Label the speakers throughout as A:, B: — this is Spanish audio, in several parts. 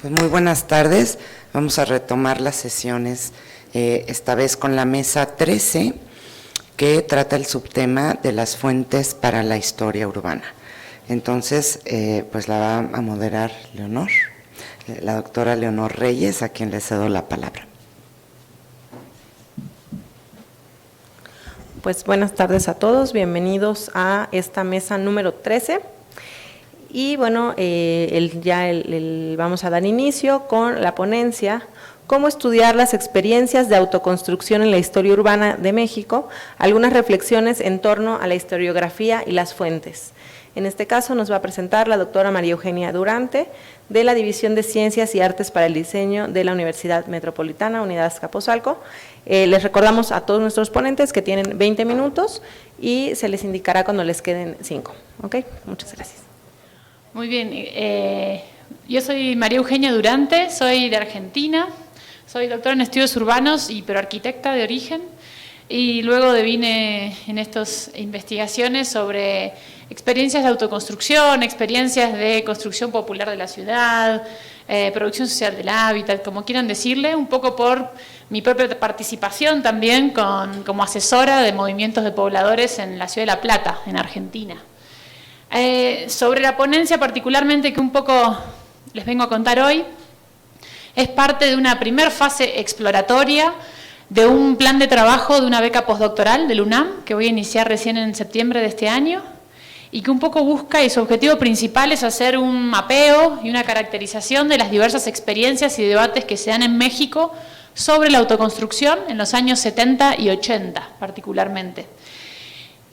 A: Pues muy buenas tardes. Vamos a retomar las sesiones, esta vez con la mesa 13, que trata el subtema de las fuentes para la historia urbana. Entonces, pues la va a moderar la doctora Leonor Reyes, a quien le cedo la palabra.
B: Pues buenas tardes a todos, bienvenidos a esta mesa número 13. Y bueno, vamos a dar inicio con la ponencia Cómo estudiar las experiencias de autoconstrucción en la historia urbana de México, algunas reflexiones en torno a la historiografía y las fuentes. En este caso nos va a presentar la doctora María Eugenia Durante, de la División de Ciencias y Artes para el Diseño de la Universidad Metropolitana, Unidad Azcapotzalco. Les recordamos a todos nuestros ponentes que tienen 20 minutos y se les indicará cuando les queden 5. ¿Ok? Muchas gracias.
C: Muy bien, yo soy María Eugenia Durante, soy de Argentina, soy doctora en estudios urbanos pero arquitecta de origen, y luego devine en estas investigaciones sobre experiencias de autoconstrucción, experiencias de construcción popular de la ciudad, producción social del hábitat, como quieran decirle, un poco por mi propia participación también como asesora de movimientos de pobladores en la ciudad de La Plata, en Argentina. Sobre la ponencia particularmente que un poco les vengo a contar hoy, es parte de una primer fase exploratoria de un plan de trabajo de una beca postdoctoral del UNAM, que voy a iniciar recién en septiembre de este año, y que un poco busca, y su objetivo principal es hacer un mapeo y una caracterización de las diversas experiencias y debates que se dan en México sobre la autoconstrucción en los años 70 y 80 particularmente.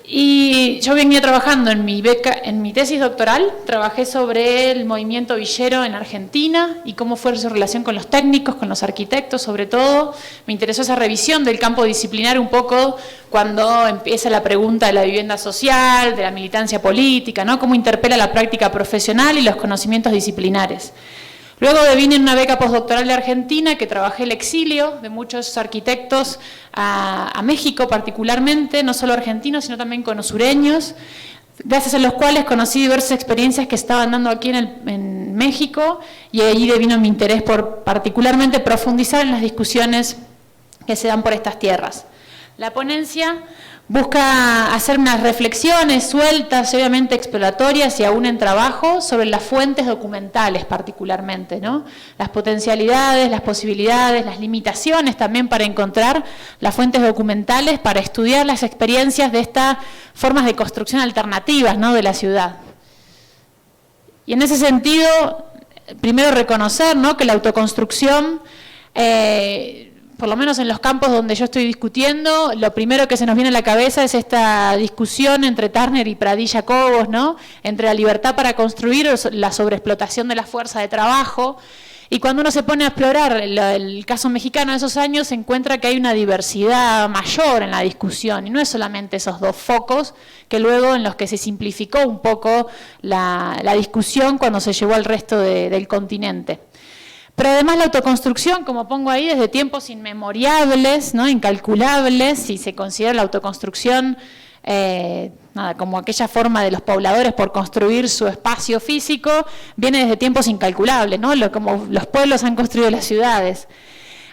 C: Y yo venía trabajando en mi tesis doctoral, trabajé sobre el movimiento villero en Argentina y cómo fue su relación con los técnicos, con los arquitectos sobre todo. Me interesó esa revisión del campo disciplinar un poco cuando empieza la pregunta de la vivienda social, de la militancia política, ¿no? Cómo interpela la práctica profesional y los conocimientos disciplinares. Luego devine en una beca postdoctoral de Argentina, que trabajé el exilio de muchos arquitectos a México particularmente, no solo argentinos, sino también conosureños, gracias a los cuales conocí diversas experiencias que estaban dando aquí en México, y ahí devino mi interés por particularmente profundizar en las discusiones que se dan por estas tierras. La ponencia busca hacer unas reflexiones sueltas, obviamente exploratorias y aún en trabajo, sobre las fuentes documentales particularmente, ¿no? Las potencialidades, las posibilidades, las limitaciones también para encontrar las fuentes documentales, para estudiar las experiencias de estas formas de construcción alternativas, ¿no?, de la ciudad. Y en ese sentido, primero reconocer, ¿no?, que la autoconstrucción, por lo menos en los campos donde yo estoy discutiendo, lo primero que se nos viene a la cabeza es esta discusión entre Turner y Pradilla Cobos, ¿no?, entre la libertad para construir o la sobreexplotación de la fuerza de trabajo. Y cuando uno se pone a explorar el caso mexicano de esos años, se encuentra que hay una diversidad mayor en la discusión, y no es solamente esos dos focos, que luego en los que se simplificó un poco la discusión cuando se llevó al resto del continente. Pero además la autoconstrucción, como pongo ahí, desde tiempos inmemoriales, ¿no?, incalculables, si se considera la autoconstrucción como aquella forma de los pobladores por construir su espacio físico, viene desde tiempos incalculables, ¿no?, como los pueblos han construido las ciudades.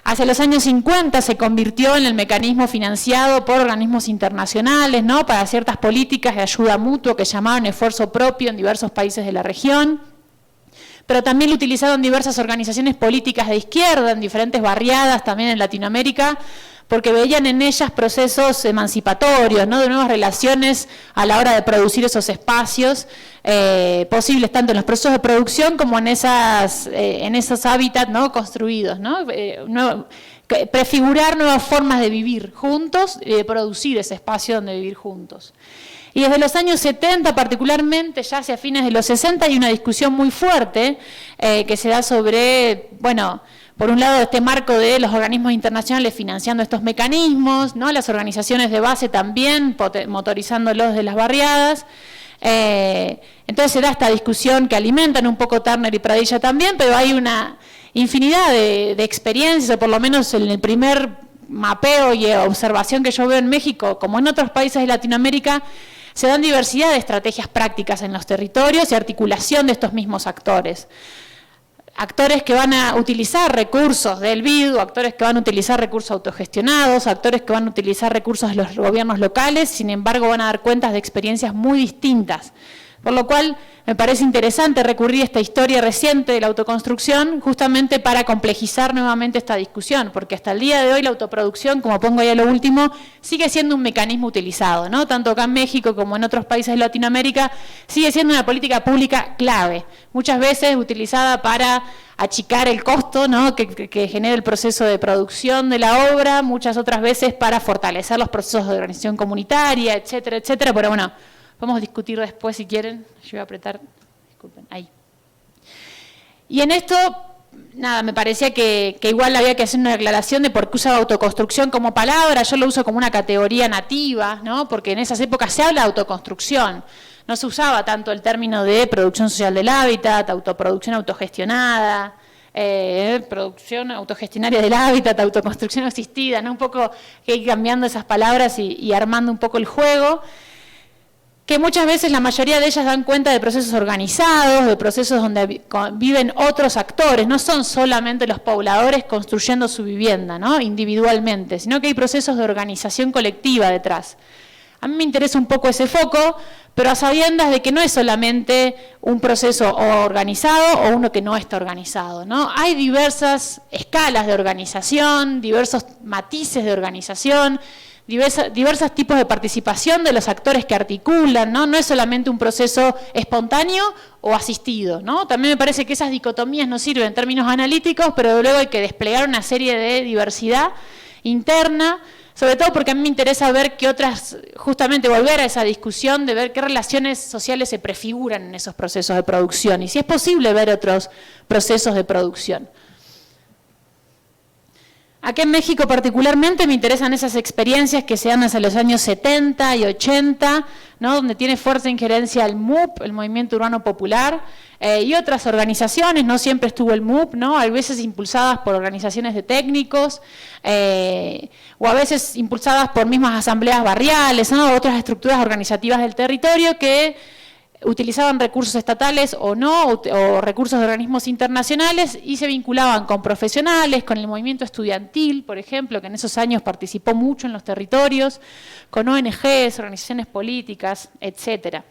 C: Hacia los años 50 se convirtió en el mecanismo financiado por organismos internacionales, ¿no?, para ciertas políticas de ayuda mutua que llamaban esfuerzo propio en diversos países de la región. Pero también lo utilizaron diversas organizaciones políticas de izquierda en diferentes barriadas, también en Latinoamérica, porque veían en ellas procesos emancipatorios, ¿no?, de nuevas relaciones a la hora de producir esos espacios posibles, tanto en los procesos de producción como en esos hábitats, ¿no?, construidos, ¿no?, prefigurar nuevas formas de vivir juntos y de producir ese espacio donde vivir juntos. Y desde los años 70 particularmente, ya hacia fines de los 60, hay una discusión muy fuerte que se da sobre, bueno, por un lado este marco de los organismos internacionales financiando estos mecanismos, ¿no?, las organizaciones de base también motorizándolos desde las barriadas. Entonces se da esta discusión que alimentan un poco Turner y Pradilla también, pero hay una infinidad de experiencias, o por lo menos en el primer mapeo y observación que yo veo en México, como en otros países de Latinoamérica, se dan diversidad de estrategias prácticas en los territorios y articulación de estos mismos actores. actores que van a utilizar recursos del BID, o actores que van a utilizar recursos autogestionados, actores que van a utilizar recursos de los gobiernos locales, sin embargo van a dar cuentas de experiencias muy distintas. Por lo cual me parece interesante recurrir a esta historia reciente de la autoconstrucción justamente para complejizar nuevamente esta discusión, porque hasta el día de hoy la autoproducción, como pongo ahí a lo último, sigue siendo un mecanismo utilizado, ¿no? Tanto acá en México como en otros países de Latinoamérica, sigue siendo una política pública clave, muchas veces utilizada para achicar el costo, ¿no? que genera el proceso de producción de la obra, muchas otras veces para fortalecer los procesos de organización comunitaria, etcétera, etcétera, pero bueno, vamos a discutir después si quieren. Yo voy a apretar, disculpen, ahí. Y en esto, nada, me parecía que igual había que hacer una aclaración de por qué usaba autoconstrucción como palabra. Yo lo uso como una categoría nativa, ¿no? Porque en esas épocas se habla de autoconstrucción. No se usaba tanto el término de producción social del hábitat, autoproducción autogestionada, producción autogestionaria del hábitat, autoconstrucción asistida, ¿no? Un poco que hay cambiando esas palabras y armando un poco el juego, que muchas veces la mayoría de ellas dan cuenta de procesos organizados, de procesos donde viven otros actores, no son solamente los pobladores construyendo su vivienda, ¿no? Individualmente, sino que hay procesos de organización colectiva detrás. A mí me interesa un poco ese foco, pero a sabiendas de que no es solamente un proceso organizado o uno que no está organizado, ¿no? Hay diversas escalas de organización, diversos matices de organización, diversos tipos de participación de los actores que articulan, ¿no? No es solamente un proceso espontáneo o asistido, ¿no? También me parece que esas dicotomías no sirven en términos analíticos, pero luego hay que desplegar una serie de diversidad interna, sobre todo porque a mí me interesa ver qué otras, justamente volver a esa discusión de ver qué relaciones sociales se prefiguran en esos procesos de producción y si es posible ver otros procesos de producción. Aquí en México particularmente me interesan esas experiencias que se dan hacia los años 70 y 80, ¿no? Donde tiene fuerte injerencia el MUP, el Movimiento Urbano Popular, y otras organizaciones, no siempre estuvo el MUP, ¿no? A veces impulsadas por organizaciones de técnicos, o a veces impulsadas por mismas asambleas barriales, ¿no? Otras estructuras organizativas del territorio que utilizaban recursos estatales o no, o recursos de organismos internacionales y se vinculaban con profesionales, con el movimiento estudiantil, por ejemplo, que en esos años participó mucho en los territorios, con ONGs, organizaciones políticas, etcétera.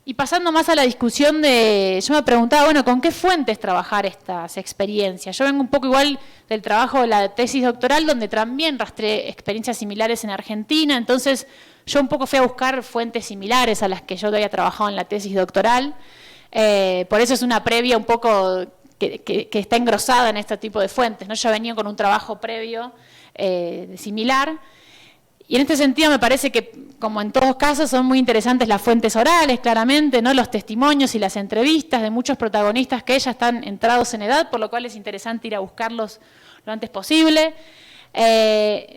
C: Y pasando más a la discusión yo me preguntaba, bueno, ¿con qué fuentes trabajar estas experiencias? Yo vengo un poco igual del trabajo de la tesis doctoral, donde también rastreé experiencias similares en Argentina, entonces yo un poco fui a buscar fuentes similares a las que yo había trabajado en la tesis doctoral, por eso es una previa un poco que está engrosada en este tipo de fuentes, ¿no? Yo venía con un trabajo previo similar, y en este sentido me parece que, como en todos casos, son muy interesantes las fuentes orales, claramente, ¿no? Los testimonios y las entrevistas de muchos protagonistas que ya están entrados en edad, por lo cual es interesante ir a buscarlos lo antes posible.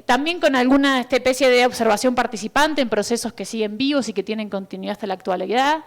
C: También con alguna especie de observación participante en procesos que siguen vivos y que tienen continuidad hasta la actualidad.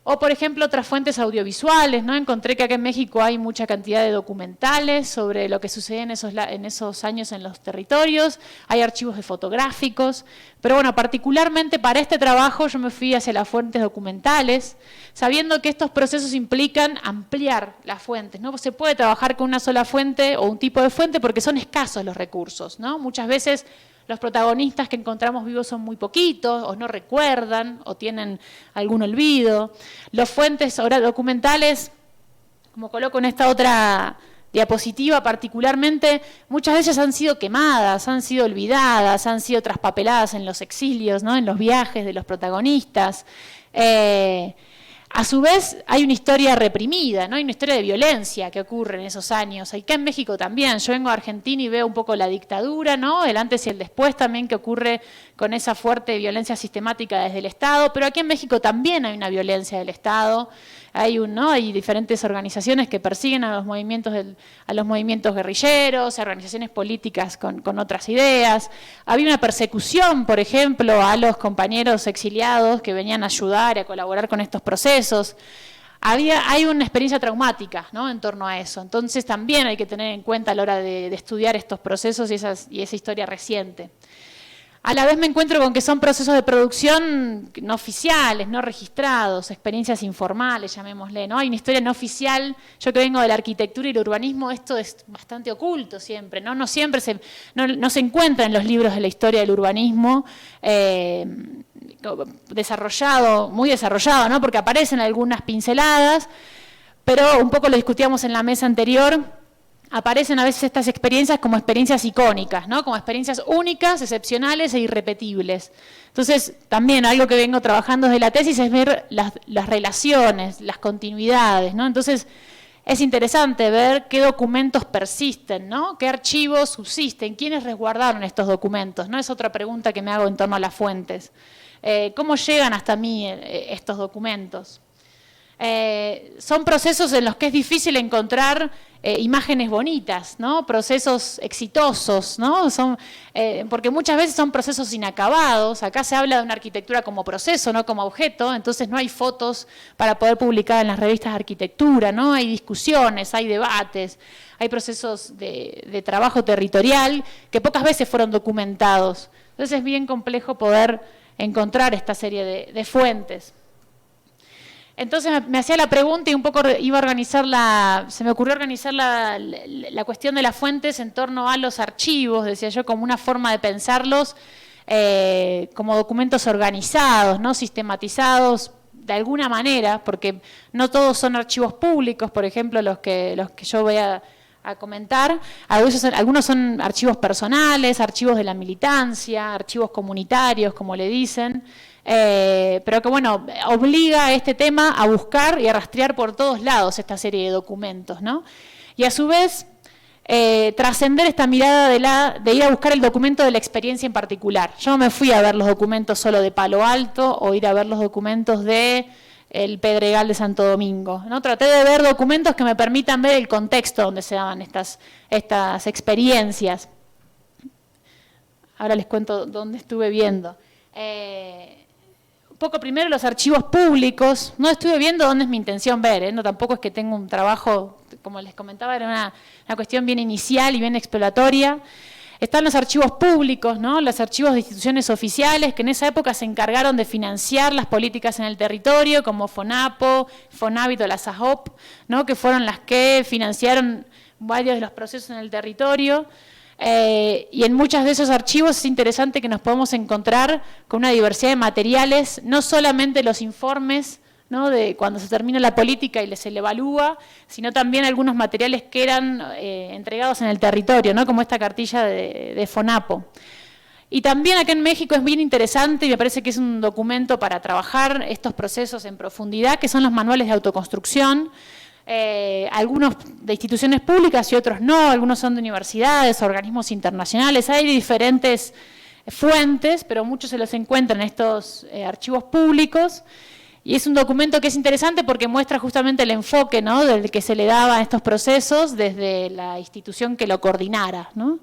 C: O, por ejemplo, otras fuentes audiovisuales, ¿no? Encontré que acá en México hay mucha cantidad de documentales sobre lo que sucede en esos años en los territorios, hay archivos de fotográficos, pero bueno, particularmente para este trabajo yo me fui hacia las fuentes documentales, sabiendo que estos procesos implican ampliar las fuentes, ¿no? Se puede trabajar con una sola fuente o un tipo de fuente porque son escasos los recursos, ¿no? Muchas veces los protagonistas que encontramos vivos son muy poquitos, o no recuerdan, o tienen algún olvido. Las fuentes documentales, como coloco en esta otra diapositiva particularmente, muchas veces han sido quemadas, han sido olvidadas, han sido traspapeladas en los exilios, ¿no? En los viajes de los protagonistas. A su vez, hay una historia reprimida, ¿no? Hay una historia de violencia que ocurre en esos años. Acá en México también. Yo vengo a Argentina y veo un poco la dictadura, ¿no? El antes y el después también que ocurre con esa fuerte violencia sistemática desde el Estado. Pero aquí en México también hay una violencia del Estado. Hay diferentes organizaciones que persiguen a los movimientos guerrilleros, a organizaciones políticas con otras ideas. Había una persecución, por ejemplo, a los compañeros exiliados que venían a ayudar y a colaborar con estos procesos. Hay una experiencia traumática, ¿no? En torno a eso. Entonces también hay que tener en cuenta a la hora de estudiar estos procesos y esa historia reciente. A la vez me encuentro con que son procesos de producción no oficiales, no registrados, experiencias informales, llamémosle, ¿no? Hay una historia no oficial. Yo que vengo de la arquitectura y el urbanismo, esto es bastante oculto siempre, ¿no? No siempre no se encuentra en los libros de la historia del urbanismo desarrollado, muy desarrollado, ¿no? Porque aparecen algunas pinceladas, pero un poco lo discutíamos en la mesa anterior. Aparecen a veces estas experiencias como experiencias icónicas, ¿no? Como experiencias únicas, excepcionales e irrepetibles. Entonces, también algo que vengo trabajando desde la tesis es ver las relaciones, las continuidades, ¿no? Entonces, es interesante ver qué documentos persisten, ¿no? Qué archivos subsisten, quiénes resguardaron estos documentos, ¿no? Es otra pregunta que me hago en torno a las fuentes. ¿Cómo llegan hasta mí estos documentos? Son procesos en los que es difícil encontrar imágenes bonitas, ¿no? Procesos exitosos, ¿no? Porque muchas veces son procesos inacabados. Acá se habla de una arquitectura como proceso, no como objeto, entonces no hay fotos para poder publicar en las revistas de arquitectura, ¿no? Hay discusiones, hay debates, hay procesos de trabajo territorial que pocas veces fueron documentados. Entonces es bien complejo poder encontrar esta serie de fuentes. Entonces me hacía la pregunta y un poco se me ocurrió organizar la cuestión de las fuentes en torno a los archivos, decía yo, como una forma de pensarlos como documentos organizados, ¿no? Sistematizados de alguna manera, porque no todos son archivos públicos, por ejemplo, los que yo voy a comentar. Algunos son archivos personales, archivos de la militancia, archivos comunitarios, como le dicen. Pero que bueno, obliga a este tema a buscar y a rastrear por todos lados esta serie de documentos, ¿no? Y a su vez, trascender esta mirada de ir a buscar el documento de la experiencia en particular. Yo no me fui a ver los documentos solo de Palo Alto o ir a ver los documentos de el Pedregal de Santo Domingo, ¿no? Traté de ver documentos que me permitan ver el contexto donde se daban estas experiencias. Ahora les cuento dónde estuve viendo. Un poco primero los archivos públicos. No estuve viendo dónde es mi intención ver, no, tampoco es que tengo un trabajo, como les comentaba, era una cuestión bien inicial y bien exploratoria. Están los archivos públicos, ¿no? Los archivos de instituciones oficiales que en esa época se encargaron de financiar las políticas en el territorio, como FONAPO, FONAVIT o la SAJOP, ¿no? Que fueron las que financiaron varios de los procesos en el territorio. Y en muchos de esos archivos es interesante que nos podemos encontrar con una diversidad de materiales, no solamente los informes, ¿no? De cuando se termina la política y se le evalúa, sino también algunos materiales que eran entregados en el territorio, ¿no? Como esta cartilla de FONAPO. Y también acá en México es bien interesante y me parece que es un documento para trabajar estos procesos en profundidad, que son los manuales de autoconstrucción. Algunos de instituciones públicas y otros no, algunos son de universidades, organismos internacionales, hay diferentes fuentes, pero muchos se los encuentran en estos archivos públicos, y es un documento que es interesante porque muestra justamente el enfoque, ¿no? Del que se le daba a estos procesos desde la institución que lo coordinara, ¿no?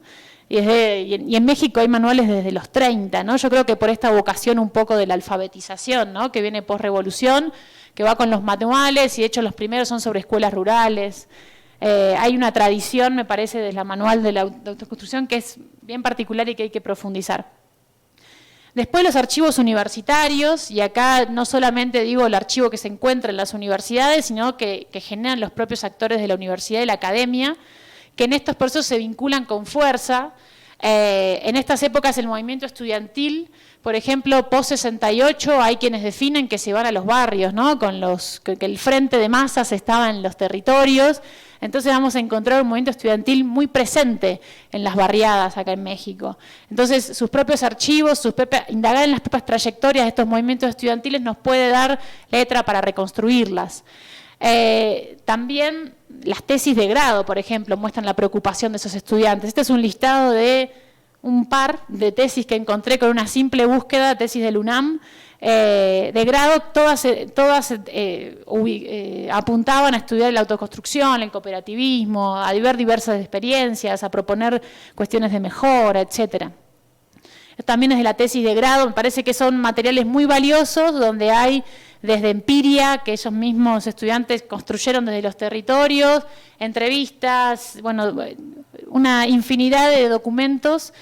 C: Y en México hay manuales desde los 30, ¿no? Yo creo que por esta vocación un poco de la alfabetización, ¿no? Que viene post-revolución, que va con los manuales, y de hecho los primeros son sobre escuelas rurales. Hay una tradición, me parece, de la manual de la autoconstrucción que es bien particular y que hay que profundizar. Después los archivos universitarios, y acá no solamente digo el archivo que se encuentra en las universidades, sino que generan los propios actores de la universidad y la academia, que en estos procesos se vinculan con fuerza. En estas épocas el movimiento estudiantil, por ejemplo, post-68, hay quienes definen que se van a los barrios, ¿no? Que el frente de masas estaba en los territorios. Entonces vamos a encontrar un movimiento estudiantil muy presente en las barriadas acá en México. Entonces sus propios archivos, indagar en las propias trayectorias de estos movimientos estudiantiles nos puede dar letra para reconstruirlas. También las tesis de grado, por ejemplo, muestran la preocupación de esos estudiantes. Este es un listado de un par de tesis que encontré con una simple búsqueda, tesis del UNAM, de grado, todas apuntaban a estudiar la autoconstrucción, el cooperativismo, a ver diversas experiencias, a proponer cuestiones de mejora, etcétera. También es de la tesis de grado, me parece que son materiales muy valiosos, donde hay desde empiria, que ellos mismos estudiantes construyeron desde los territorios, entrevistas, bueno, una infinidad de documentos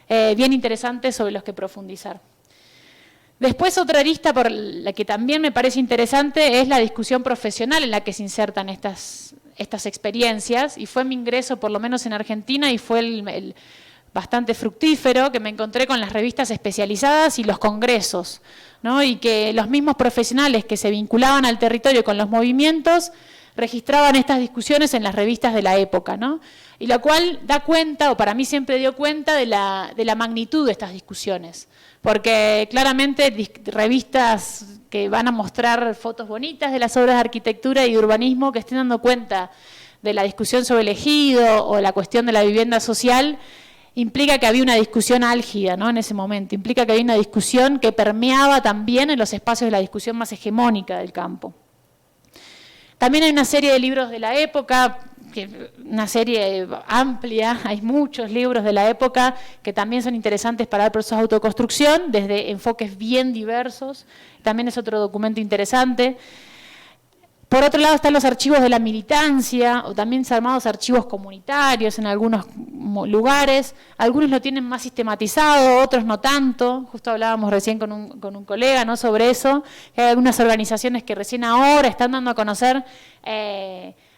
C: bien interesantes sobre los que profundizar. Después, otra arista por la que también me parece interesante es la discusión profesional en la que se insertan estas experiencias, y fue mi ingreso, por lo menos en Argentina, y fue el bastante fructífero, que me encontré con las revistas especializadas y los congresos, ¿no? Y que los mismos profesionales que se vinculaban al territorio con los movimientos registraban estas discusiones en las revistas de la época, ¿no? Y lo cual da cuenta, o para mí siempre dio cuenta, de la magnitud de estas discusiones. Porque claramente revistas que van a mostrar fotos bonitas de las obras de arquitectura y de urbanismo que estén dando cuenta de la discusión sobre el ejido o la cuestión de la vivienda social, implica que había una discusión álgida, ¿no? En ese momento, implica que había una discusión que permeaba también en los espacios de la discusión más hegemónica del campo. También hay una serie de libros de la época, una serie amplia, hay muchos libros de la época que también son interesantes para el proceso de autoconstrucción, desde enfoques bien diversos, también es otro documento interesante. Por otro lado están los archivos de la militancia, o también llamados archivos comunitarios en algunos lugares. Algunos lo tienen más sistematizado, otros no tanto. Justo hablábamos recién con un colega, ¿no?, sobre eso. Hay algunas organizaciones que recién ahora están dando a conocer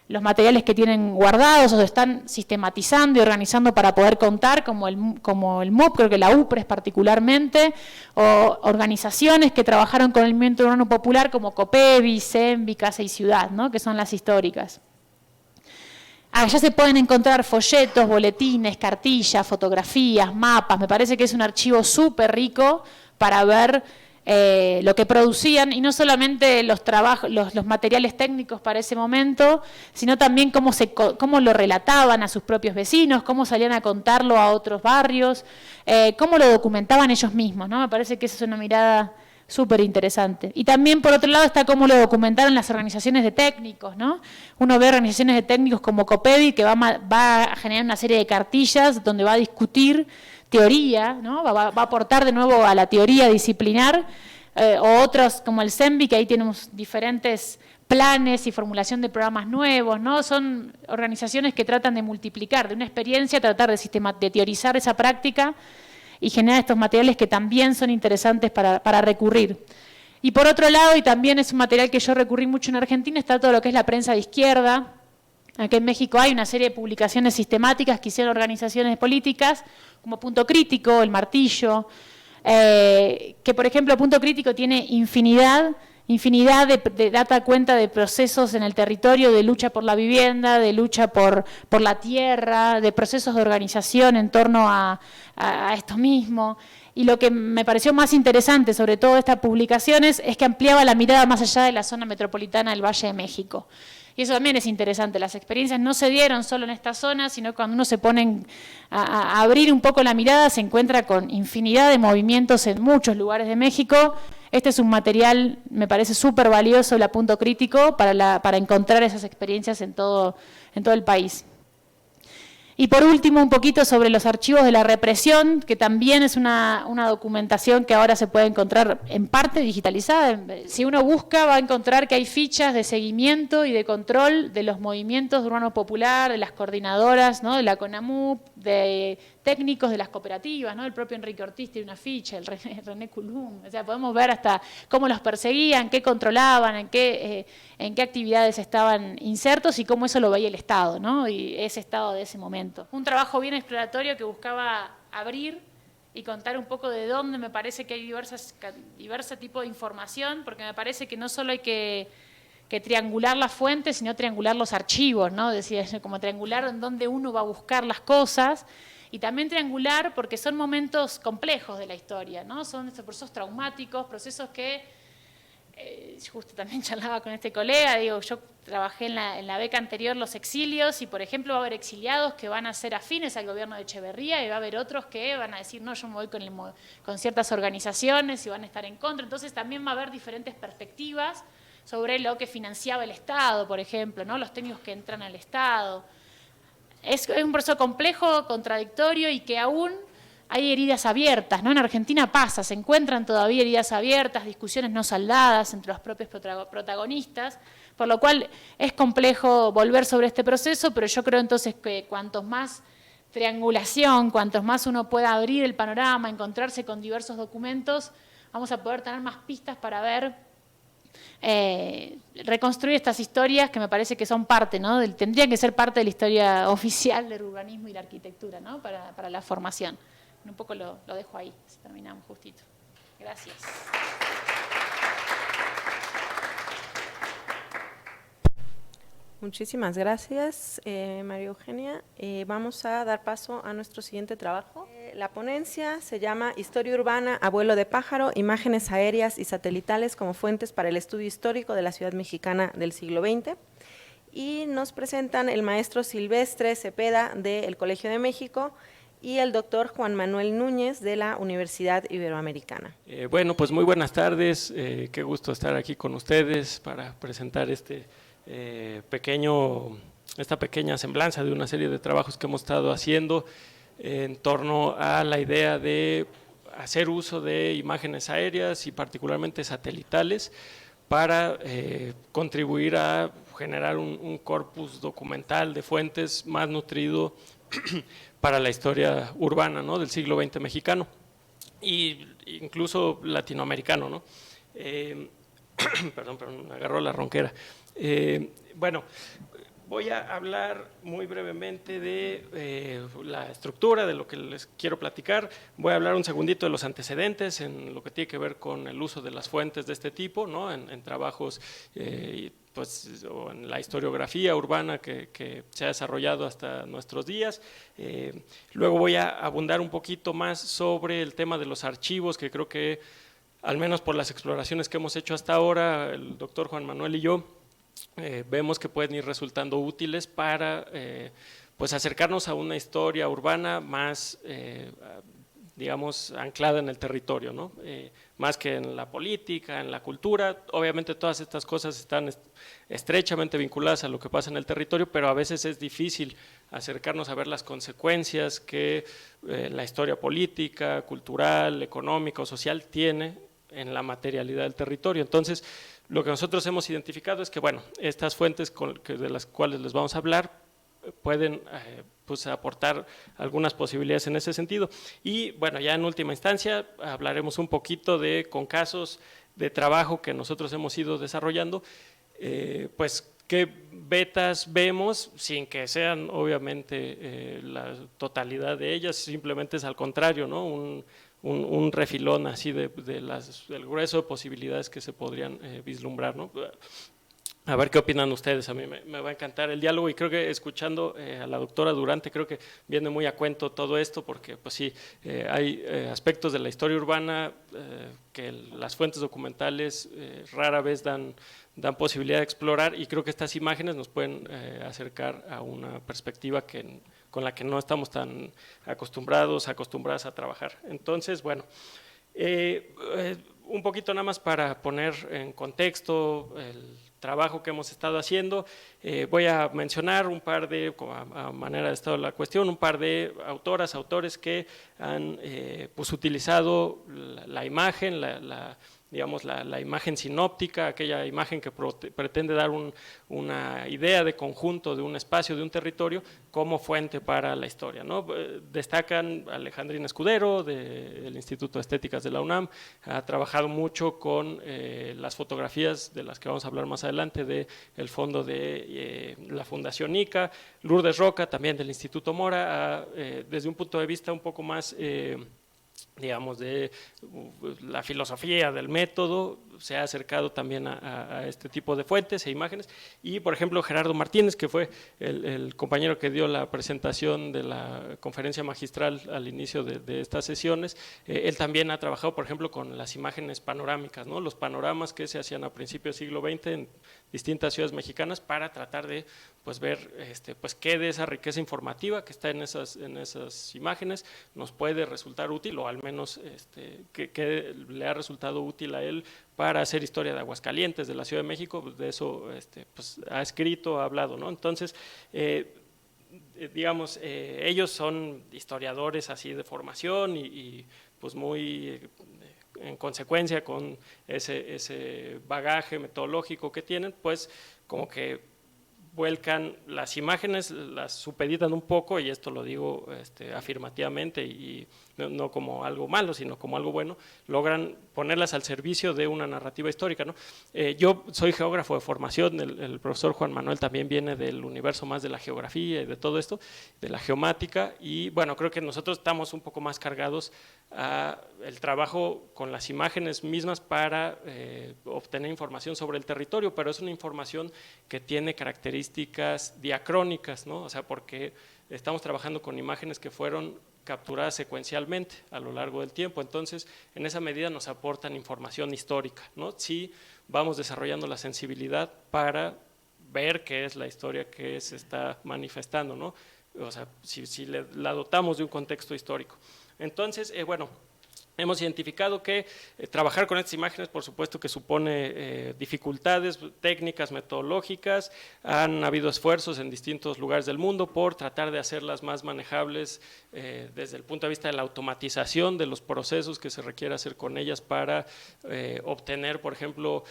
C: los materiales que tienen guardados o se están sistematizando y organizando para poder contar, como el MUP, creo que la UPRES particularmente, o organizaciones que trabajaron con el movimiento urbano popular como COPEBI, CENVI, Casa y Ciudad, ¿no?, que son las históricas. Allá se pueden encontrar folletos, boletines, cartillas, fotografías, mapas. Me parece que es un archivo súper rico para ver lo que producían, y no solamente los materiales técnicos para ese momento, sino también cómo lo relataban a sus propios vecinos, cómo salían a contarlo a otros barrios, cómo lo documentaban ellos mismos, ¿no? Me parece que esa es una mirada súper interesante. Y también, por otro lado, está cómo lo documentaron las organizaciones de técnicos, ¿no? Uno ve organizaciones de técnicos como COPEBI, que va a generar una serie de cartillas donde va a discutir teoría, ¿no? Va a aportar de nuevo a la teoría disciplinar, o otros como el CENVI, que ahí tenemos diferentes planes y formulación de programas nuevos, ¿no? Son organizaciones que tratan de multiplicar, de una experiencia, tratar de teorizar esa práctica y generar estos materiales que también son interesantes para recurrir. Y por otro lado, y también es un material que yo recurrí mucho en Argentina, está todo lo que es la prensa de izquierda. Aquí en México hay una serie de publicaciones sistemáticas que hicieron organizaciones políticas, como Punto Crítico, El Martillo, que por ejemplo Punto Crítico tiene infinidad de data cuenta de procesos en el territorio, de lucha por la vivienda, de lucha por la tierra, de procesos de organización en torno a esto mismo. Y lo que me pareció más interesante sobre todo de estas publicaciones es que ampliaba la mirada más allá de la zona metropolitana del Valle de México. Y eso también es interesante, las experiencias no se dieron solo en esta zona, sino cuando uno se pone a abrir un poco la mirada, se encuentra con infinidad de movimientos en muchos lugares de México. Este es un material, me parece súper valioso, el Punto Crítico, para encontrar esas experiencias en todo el país. Y por último, un poquito sobre los archivos de la represión, que también es una documentación que ahora se puede encontrar en parte digitalizada. Si uno busca, va a encontrar que hay fichas de seguimiento y de control de los movimientos de urbano popular, de las coordinadoras, ¿no?, de la CONAMUP, de técnicos de las cooperativas, ¿no? El propio Enrique Ortiz tiene una ficha, el René Coulomb. O sea, podemos ver hasta cómo los perseguían, qué controlaban, en qué actividades estaban insertos y cómo eso lo veía el Estado, ¿no? Y ese Estado de ese momento. Un trabajo bien exploratorio que buscaba abrir y contar un poco de dónde me parece que hay diversos tipos de información, porque me parece que no solo hay que triangular las fuentes, sino triangular los archivos, ¿no? Decía, como triangular en dónde uno va a buscar las cosas, y también triangular porque son momentos complejos de la historia, ¿no? Son estos procesos traumáticos, procesos que, justo también charlaba con este colega, digo, yo trabajé en la beca anterior los exilios, y por ejemplo va a haber exiliados que van a ser afines al gobierno de Echeverría, y va a haber otros que van a decir, no, yo me voy con ciertas organizaciones y van a estar en contra. Entonces también va a haber diferentes perspectivas sobre lo que financiaba el Estado, por ejemplo, ¿no? Los técnicos que entran al Estado. Es un proceso complejo, contradictorio, y que aún hay heridas abiertas, ¿no? En Argentina se encuentran todavía heridas abiertas, discusiones no saldadas entre los propios protagonistas, por lo cual es complejo volver sobre este proceso, pero yo creo entonces que cuantos más triangulación, cuantos más uno pueda abrir el panorama, encontrarse con diversos documentos, vamos a poder tener más pistas para ver, reconstruir estas historias que me parece que son parte, ¿no? Tendrían que ser parte de la historia oficial del urbanismo y la arquitectura, ¿no? Para la formación. Un poco lo dejo ahí, si terminamos justito. Gracias.
B: Muchísimas gracias, María Eugenia. Vamos a dar paso a nuestro siguiente trabajo. La ponencia se llama Historia Urbana a vuelo de pájaro, imágenes aéreas y satelitales como fuentes para el estudio histórico de la ciudad mexicana del siglo XX. Y nos presentan el maestro Silvestre Cepeda del Colegio de México y el doctor Juan Manuel Núñez de la Universidad Iberoamericana.
D: Bueno, pues muy buenas tardes, qué gusto estar aquí con ustedes para presentar esta pequeña semblanza de una serie de trabajos que hemos estado haciendo en torno a la idea de hacer uso de imágenes aéreas y particularmente satelitales para contribuir a generar un corpus documental de fuentes más nutrido para la historia urbana, ¿no?, del siglo XX mexicano e incluso latinoamericano, ¿no? Perdón, me agarró la ronquera. Bueno, voy a hablar muy brevemente de la estructura de lo que les quiero platicar. Voy a hablar un segundito de los antecedentes en lo que tiene que ver con el uso de las fuentes de este tipo, ¿no?, en trabajos pues, o en la historiografía urbana que se ha desarrollado hasta nuestros días. Luego voy a abundar un poquito más sobre el tema de los archivos, que creo que, al menos por las exploraciones que hemos hecho hasta ahora, el doctor Juan Manuel y yo, vemos que pueden ir resultando útiles para pues acercarnos a una historia urbana más, digamos, anclada en el territorio, ¿no? Más que en la política, en la cultura. Obviamente todas estas cosas están estrechamente vinculadas a lo que pasa en el territorio, pero a veces es difícil acercarnos a ver las consecuencias que la historia política, cultural, económica o social tiene en la materialidad del territorio. Entonces, lo que nosotros hemos identificado es que, bueno, estas fuentes de las cuales les vamos a hablar pueden pues aportar algunas posibilidades en ese sentido. Y bueno, ya en última instancia hablaremos un poquito con casos de trabajo que nosotros hemos ido desarrollando, pues qué vetas vemos, sin que sean obviamente la totalidad de ellas, simplemente es al contrario, ¿no?, un refilón así del grueso de posibilidades que se podrían vislumbrar, ¿no? A ver qué opinan ustedes. A mí me va a encantar el diálogo y creo que escuchando a la doctora Durante creo que viene muy a cuento todo esto, porque pues sí, hay aspectos de la historia urbana que las fuentes documentales rara vez dan posibilidad de explorar, y creo que estas imágenes nos pueden acercar a una perspectiva con la que no estamos tan acostumbradas a trabajar. Entonces, bueno, un poquito nada más para poner en contexto el trabajo que hemos estado haciendo. Voy a mencionar un par de, a manera de estado de la cuestión, un par de autores que han pues utilizado la imagen, digamos, la imagen sinóptica, aquella imagen que pretende dar una idea de conjunto de un espacio, de un territorio, como fuente para la historia, ¿no? Destacan Alejandrina Escudero, del Instituto de Estéticas de la UNAM, ha trabajado mucho con las fotografías de las que vamos a hablar más adelante, del fondo de la Fundación ICA. Lourdes Roca, también del Instituto Mora, desde un punto de vista un poco más digamos, de la filosofía del método, se ha acercado también a este tipo de fuentes e imágenes. Y, por ejemplo, Gerardo Martínez, que fue el compañero que dio la presentación de la conferencia magistral al inicio de estas sesiones, él también ha trabajado, por ejemplo, con las imágenes panorámicas, ¿no?, los panoramas que se hacían a principios del siglo XX en distintas ciudades mexicanas, para tratar de pues ver pues qué de esa riqueza informativa que está en esas imágenes nos puede resultar útil, o al menos que le ha resultado útil a él para hacer historia de Aguascalientes, de la Ciudad de México. Pues de eso pues ha escrito, ha hablado, ¿no? Entonces, digamos, ellos son historiadores así de formación y pues muy en consecuencia con ese bagaje metodológico que tienen, pues como que vuelcan las imágenes, las supeditan un poco, y esto lo digo afirmativamente y no como algo malo, sino como algo bueno, logran ponerlas al servicio de una narrativa histórica, ¿no? Yo soy geógrafo de formación, el profesor Juan Manuel también viene del universo más de la geografía y de todo esto, de la geomática, y bueno, creo que nosotros estamos un poco más cargados a el trabajo con las imágenes mismas para obtener información sobre el territorio, pero es una información que tiene características diacrónicas, ¿no? O sea, porque estamos trabajando con imágenes que fueron capturadas secuencialmente a lo largo del tiempo, entonces en esa medida nos aportan información histórica, ¿no? Sí, vamos desarrollando la sensibilidad para ver qué es la historia que se está manifestando, ¿no? O sea, si la dotamos de un contexto histórico. Entonces, bueno, hemos identificado que trabajar con estas imágenes, por supuesto que supone dificultades técnicas, metodológicas. Han habido esfuerzos en distintos lugares del mundo por tratar de hacerlas más manejables desde el punto de vista de la automatización de los procesos que se requiere hacer con ellas para obtener, por ejemplo,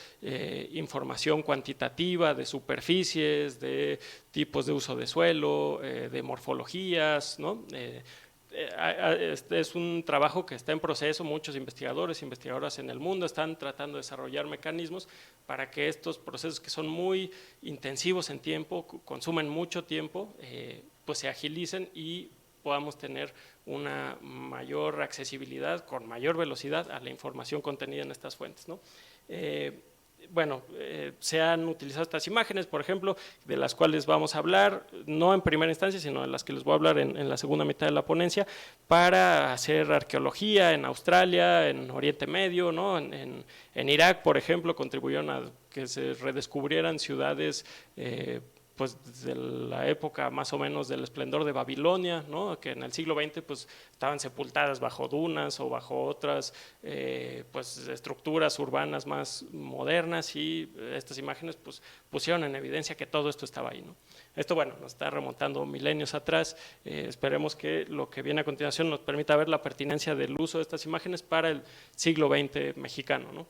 D: información cuantitativa de superficies, de tipos de uso de suelo, de morfologías, ¿no? Este es un trabajo que está en proceso, muchos investigadores e investigadoras en el mundo están tratando de desarrollar mecanismos para que estos procesos que son muy intensivos en tiempo, consumen mucho tiempo, pues se agilicen y podamos tener una mayor accesibilidad, con mayor velocidad a la información contenida en estas fuentes, ¿no? Bueno, se han utilizado estas imágenes, por ejemplo, de las cuales vamos a hablar, no en primera instancia, sino de las que les voy a hablar en la segunda mitad de la ponencia, para hacer arqueología en Australia, en Oriente Medio, ¿no? En Irak, por ejemplo, contribuyeron a que se redescubrieran ciudades pues de la época más o menos del esplendor de Babilonia, ¿no? Que en el siglo XX pues estaban sepultadas bajo dunas o bajo otras pues estructuras urbanas más modernas, y estas imágenes pues pusieron en evidencia que todo esto estaba ahí, ¿no? Esto, bueno, nos está remontando milenios atrás, esperemos que lo que viene a continuación nos permita ver la pertinencia del uso de estas imágenes para el siglo XX mexicano, ¿no?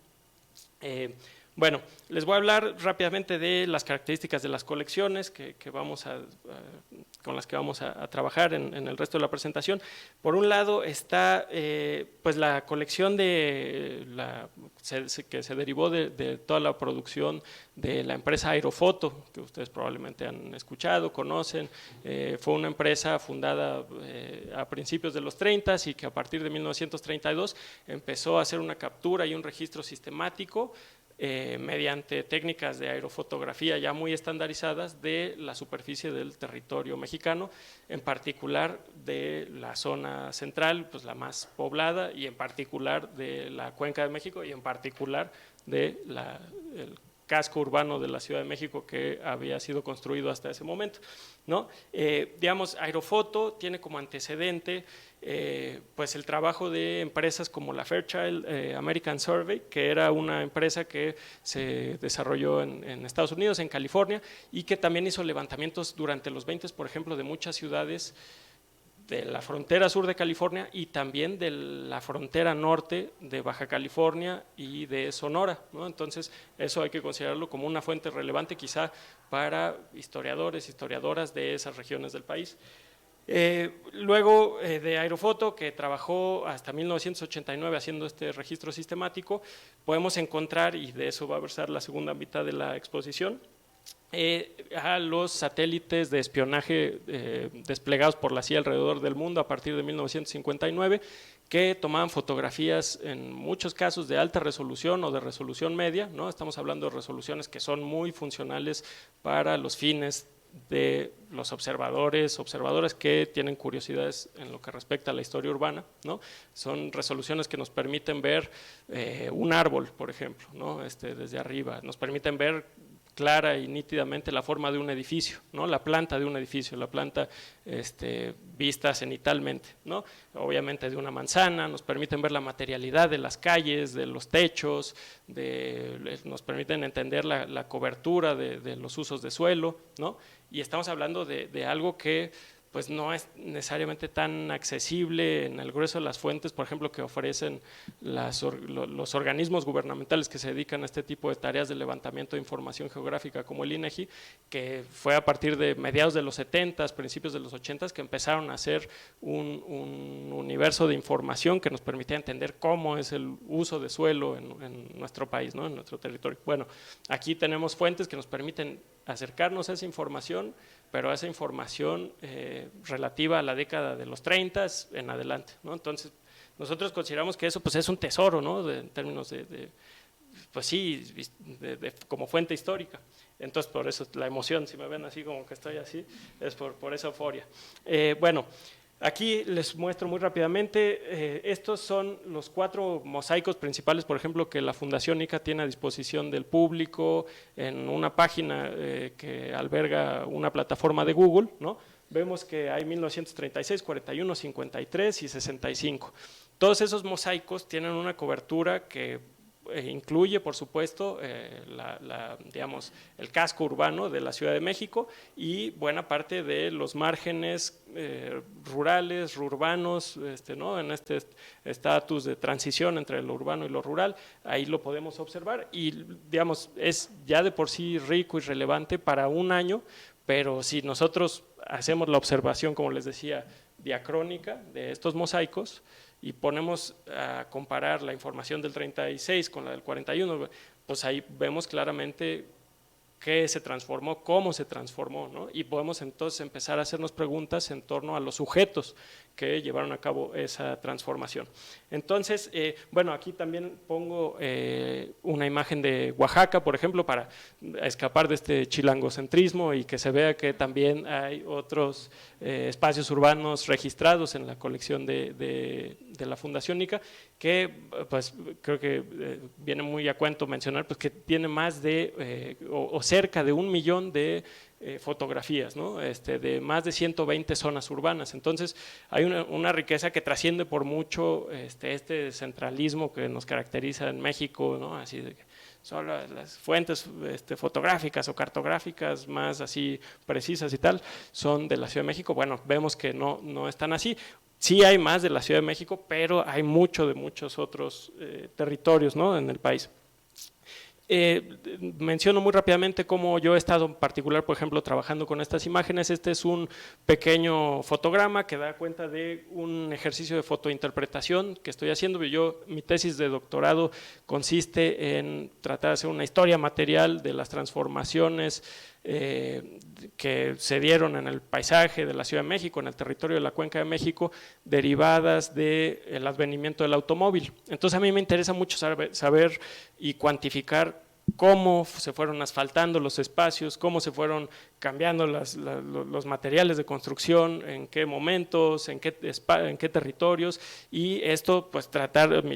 D: Bueno, les voy a hablar rápidamente de las características de las colecciones con las que vamos a trabajar en el resto de la presentación. Por un lado está pues la colección que se derivó de toda la producción de la empresa Aerofoto, que ustedes probablemente han escuchado, conocen. Fue una empresa fundada a principios de los 30 y que a partir de 1932 empezó a hacer una captura y un registro sistemático mediante técnicas de aerofotografía ya muy estandarizadas de la superficie del territorio mexicano, en particular de la zona central, pues la más poblada, y en particular de la Cuenca de México, y en particular del casco urbano de la Ciudad de México que había sido construido hasta ese momento, ¿no? Digamos, Aerofoto tiene como antecedente pues el trabajo de empresas como la Fairchild American Survey, que era una empresa que se desarrolló en Estados Unidos, en California, y que también hizo levantamientos durante los 20, por ejemplo, de muchas ciudades de la frontera sur de California y también de la frontera norte de Baja California y de Sonora, ¿no? Entonces eso hay que considerarlo como una fuente relevante quizá para historiadores, historiadoras de esas regiones del país. Luego de Aerofoto, que trabajó hasta 1989 haciendo este registro sistemático, podemos encontrar, y de eso va a versar la segunda mitad de la exposición, a los satélites de espionaje desplegados por la CIA alrededor del mundo a partir de 1959, que tomaban fotografías en muchos casos de alta resolución o de resolución media, ¿no? Estamos hablando de resoluciones que son muy funcionales para los fines de los observadoras que tienen curiosidades en lo que respecta a la historia urbana, ¿no? Son resoluciones que nos permiten ver un árbol, por ejemplo, ¿no? Desde arriba, nos permiten ver clara y nítidamente la forma de un edificio, ¿no? La planta de un edificio, la planta vista cenitalmente, ¿no? Obviamente de una manzana, nos permiten ver la materialidad de las calles, de los techos, nos permiten entender la cobertura de los usos de suelo, ¿no? Y estamos hablando de algo que pues no es necesariamente tan accesible en el grueso de las fuentes, por ejemplo, que ofrecen los organismos gubernamentales que se dedican a este tipo de tareas de levantamiento de información geográfica como el INEGI, que fue a partir de mediados de los 70s, principios de los 80s, que empezaron a hacer un universo de información que nos permitía entender cómo es el uso de suelo en nuestro país, ¿no? En nuestro territorio. Bueno, aquí tenemos fuentes que nos permiten acercarnos a esa información, pero a esa información relativa a la década de los 30 en adelante, ¿no? Entonces, nosotros consideramos que eso pues, es un tesoro, ¿no? En términos pues sí, como fuente histórica. Entonces, por eso la emoción, si me ven así como que estoy así, es por esa euforia. Bueno, aquí les muestro muy rápidamente, estos son los 4 mosaicos principales, por ejemplo, que la Fundación ICA tiene a disposición del público en una página que alberga una plataforma de Google, ¿no? Vemos que hay 1936, 41, 53 y 65. Todos esos mosaicos tienen una cobertura que incluye, por supuesto, digamos, el casco urbano de la Ciudad de México y buena parte de los márgenes rurales, urbanos, ¿no? En este estatus de transición entre lo urbano y lo rural, ahí lo podemos observar y, digamos, es ya de por sí rico y relevante para un año, pero si nosotros hacemos la observación, como les decía, diacrónica de estos mosaicos, y ponemos a comparar la información del 36 con la del 41, pues ahí vemos claramente qué se transformó, cómo se transformó, ¿no? Y podemos entonces empezar a hacernos preguntas en torno a los sujetos que llevaron a cabo esa transformación. Entonces, bueno, aquí también pongo una imagen de Oaxaca, por ejemplo, para escapar de este chilangocentrismo y que se vea que también hay otros espacios urbanos registrados en la colección de la Fundación ICA, que pues creo que viene muy a cuento mencionar pues, que tiene más de, o cerca de 1 millón de fotografías, ¿no? De más de 120 zonas urbanas. Entonces hay una riqueza que trasciende por mucho este centralismo que nos caracteriza en México, ¿no? Así de que son las fuentes fotográficas o cartográficas más así precisas y tal, son de la Ciudad de México. Bueno, vemos que no están así. Sí hay más de la Ciudad de México, pero hay mucho de muchos otros territorios, ¿no? En el país. Menciono muy rápidamente cómo yo he estado en particular, por ejemplo, trabajando con estas imágenes. Este es un pequeño fotograma que da cuenta de un ejercicio de fotointerpretación que estoy haciendo. Mi tesis de doctorado consiste en tratar de hacer una historia material de las transformaciones que se dieron en el paisaje de la Ciudad de México, en el territorio de la Cuenca de México, derivadas del advenimiento del automóvil. Entonces a mí me interesa mucho saber y cuantificar cómo se fueron asfaltando los espacios, cómo se fueron cambiando los materiales de construcción, en qué momentos, en qué territorios, y esto, pues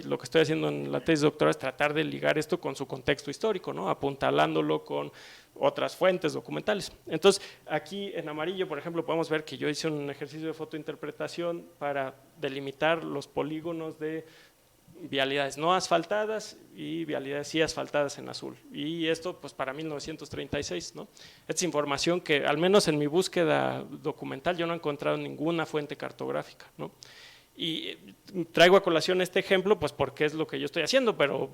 D: lo que estoy haciendo en la tesis doctoral es tratar de ligar esto con su contexto histórico, ¿no? Apuntalándolo con otras fuentes documentales. Entonces, aquí en amarillo, por ejemplo, podemos ver que yo hice un ejercicio de fotointerpretación para delimitar los polígonos de vialidades no asfaltadas y vialidades sí asfaltadas en azul, y esto pues para 1936, ¿no? Esta es información que al menos en mi búsqueda documental yo no he encontrado ninguna fuente cartográfica, ¿no? Y traigo a colación este ejemplo pues porque es lo que yo estoy haciendo, pero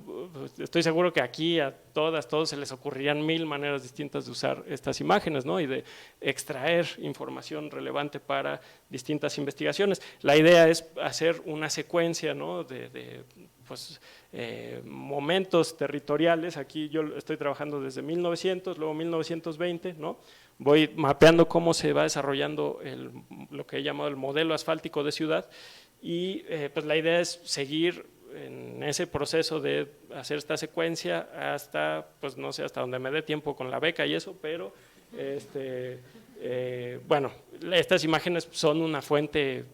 D: estoy seguro que aquí a todos se les ocurrirían 1000 maneras distintas de usar estas imágenes, ¿no? Y de extraer información relevante para distintas investigaciones. La idea es hacer una secuencia, ¿no? de momentos territoriales. Aquí yo estoy trabajando desde 1900, luego 1920, ¿no? Voy mapeando cómo se va desarrollando lo que he llamado el modelo asfáltico de ciudad, y pues la idea es seguir en ese proceso de hacer esta secuencia hasta, pues no sé, hasta donde me dé tiempo con la beca y eso, pero bueno, estas imágenes son una fuente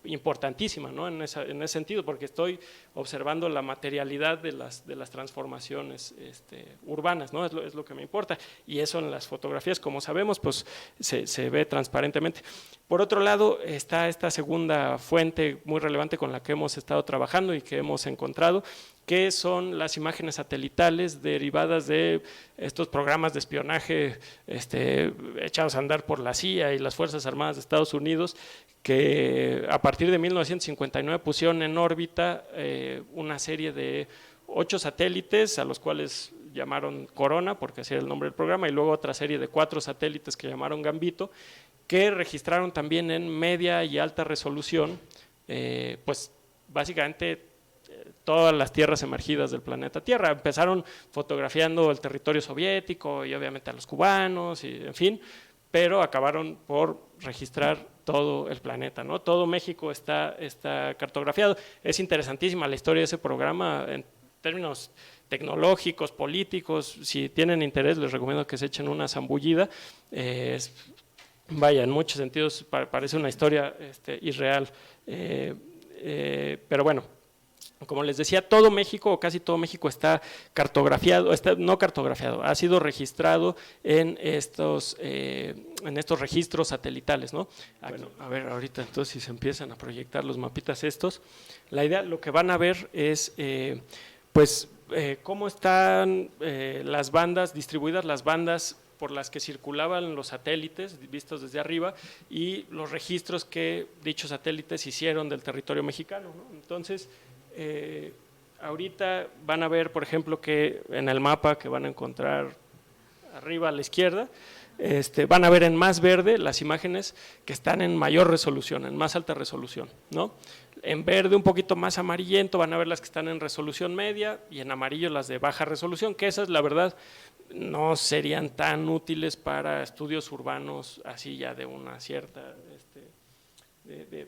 D: importantísima, ¿no? En ese sentido, porque estoy observando la materialidad de las transformaciones urbanas, ¿no? Es lo que me importa, y eso en las fotografías, como sabemos, pues se ve transparentemente. Por otro lado, está esta segunda fuente muy relevante con la que hemos estado trabajando y que hemos encontrado, que son las imágenes satelitales derivadas de estos programas de espionaje echados a andar por la CIA y las Fuerzas Armadas de Estados Unidos, que a partir de 1959 pusieron en órbita una serie de 8 satélites, a los cuales llamaron Corona, porque así era el nombre del programa, y luego otra serie de 4 satélites que llamaron Gambito, que registraron también en media y alta resolución, pues básicamente todas las tierras emergidas del planeta Tierra. Empezaron fotografiando el territorio soviético y obviamente a los cubanos, y en fin, pero acabaron por registrar todo el planeta, ¿no? Todo México está cartografiado. Es interesantísima la historia de ese programa en términos tecnológicos, políticos. Si tienen interés, les recomiendo que se echen una zambullida. Vaya, en muchos sentidos parece una historia irreal, pero bueno, como les decía, todo México, o casi todo México, está cartografiado, no cartografiado, ha sido registrado en estos registros satelitales, ¿no? Bueno, a ver, ahorita entonces si se empiezan a proyectar los mapitas estos, la idea, lo que van a ver es, cómo están las bandas, distribuidas las bandas por las que circulaban los satélites vistos desde arriba y los registros que dichos satélites hicieron del territorio mexicano, ¿no? Entonces, ahorita van a ver, por ejemplo, que en el mapa que van a encontrar arriba a la izquierda, van a ver en más verde las imágenes que están en mayor resolución, en más alta resolución, ¿no? En verde un poquito más amarillento van a ver las que están en resolución media y en amarillo las de baja resolución, que esas la verdad no serían tan útiles para estudios urbanos así ya de una cierta,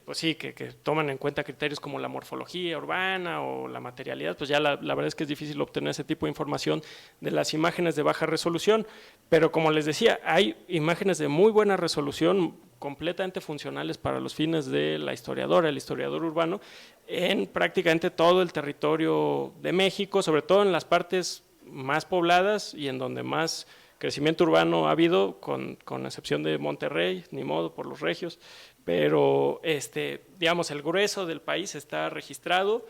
D: pues sí, que toman en cuenta criterios como la morfología urbana o la materialidad, pues ya la verdad es que es difícil obtener ese tipo de información de las imágenes de baja resolución, pero como les decía, hay imágenes de muy buena resolución, completamente funcionales para los fines de la historiadora, el historiador urbano, en prácticamente todo el territorio de México, sobre todo en las partes más pobladas y en donde más crecimiento urbano ha habido, con excepción de Monterrey, ni modo, por los regios, pero digamos el grueso del país está registrado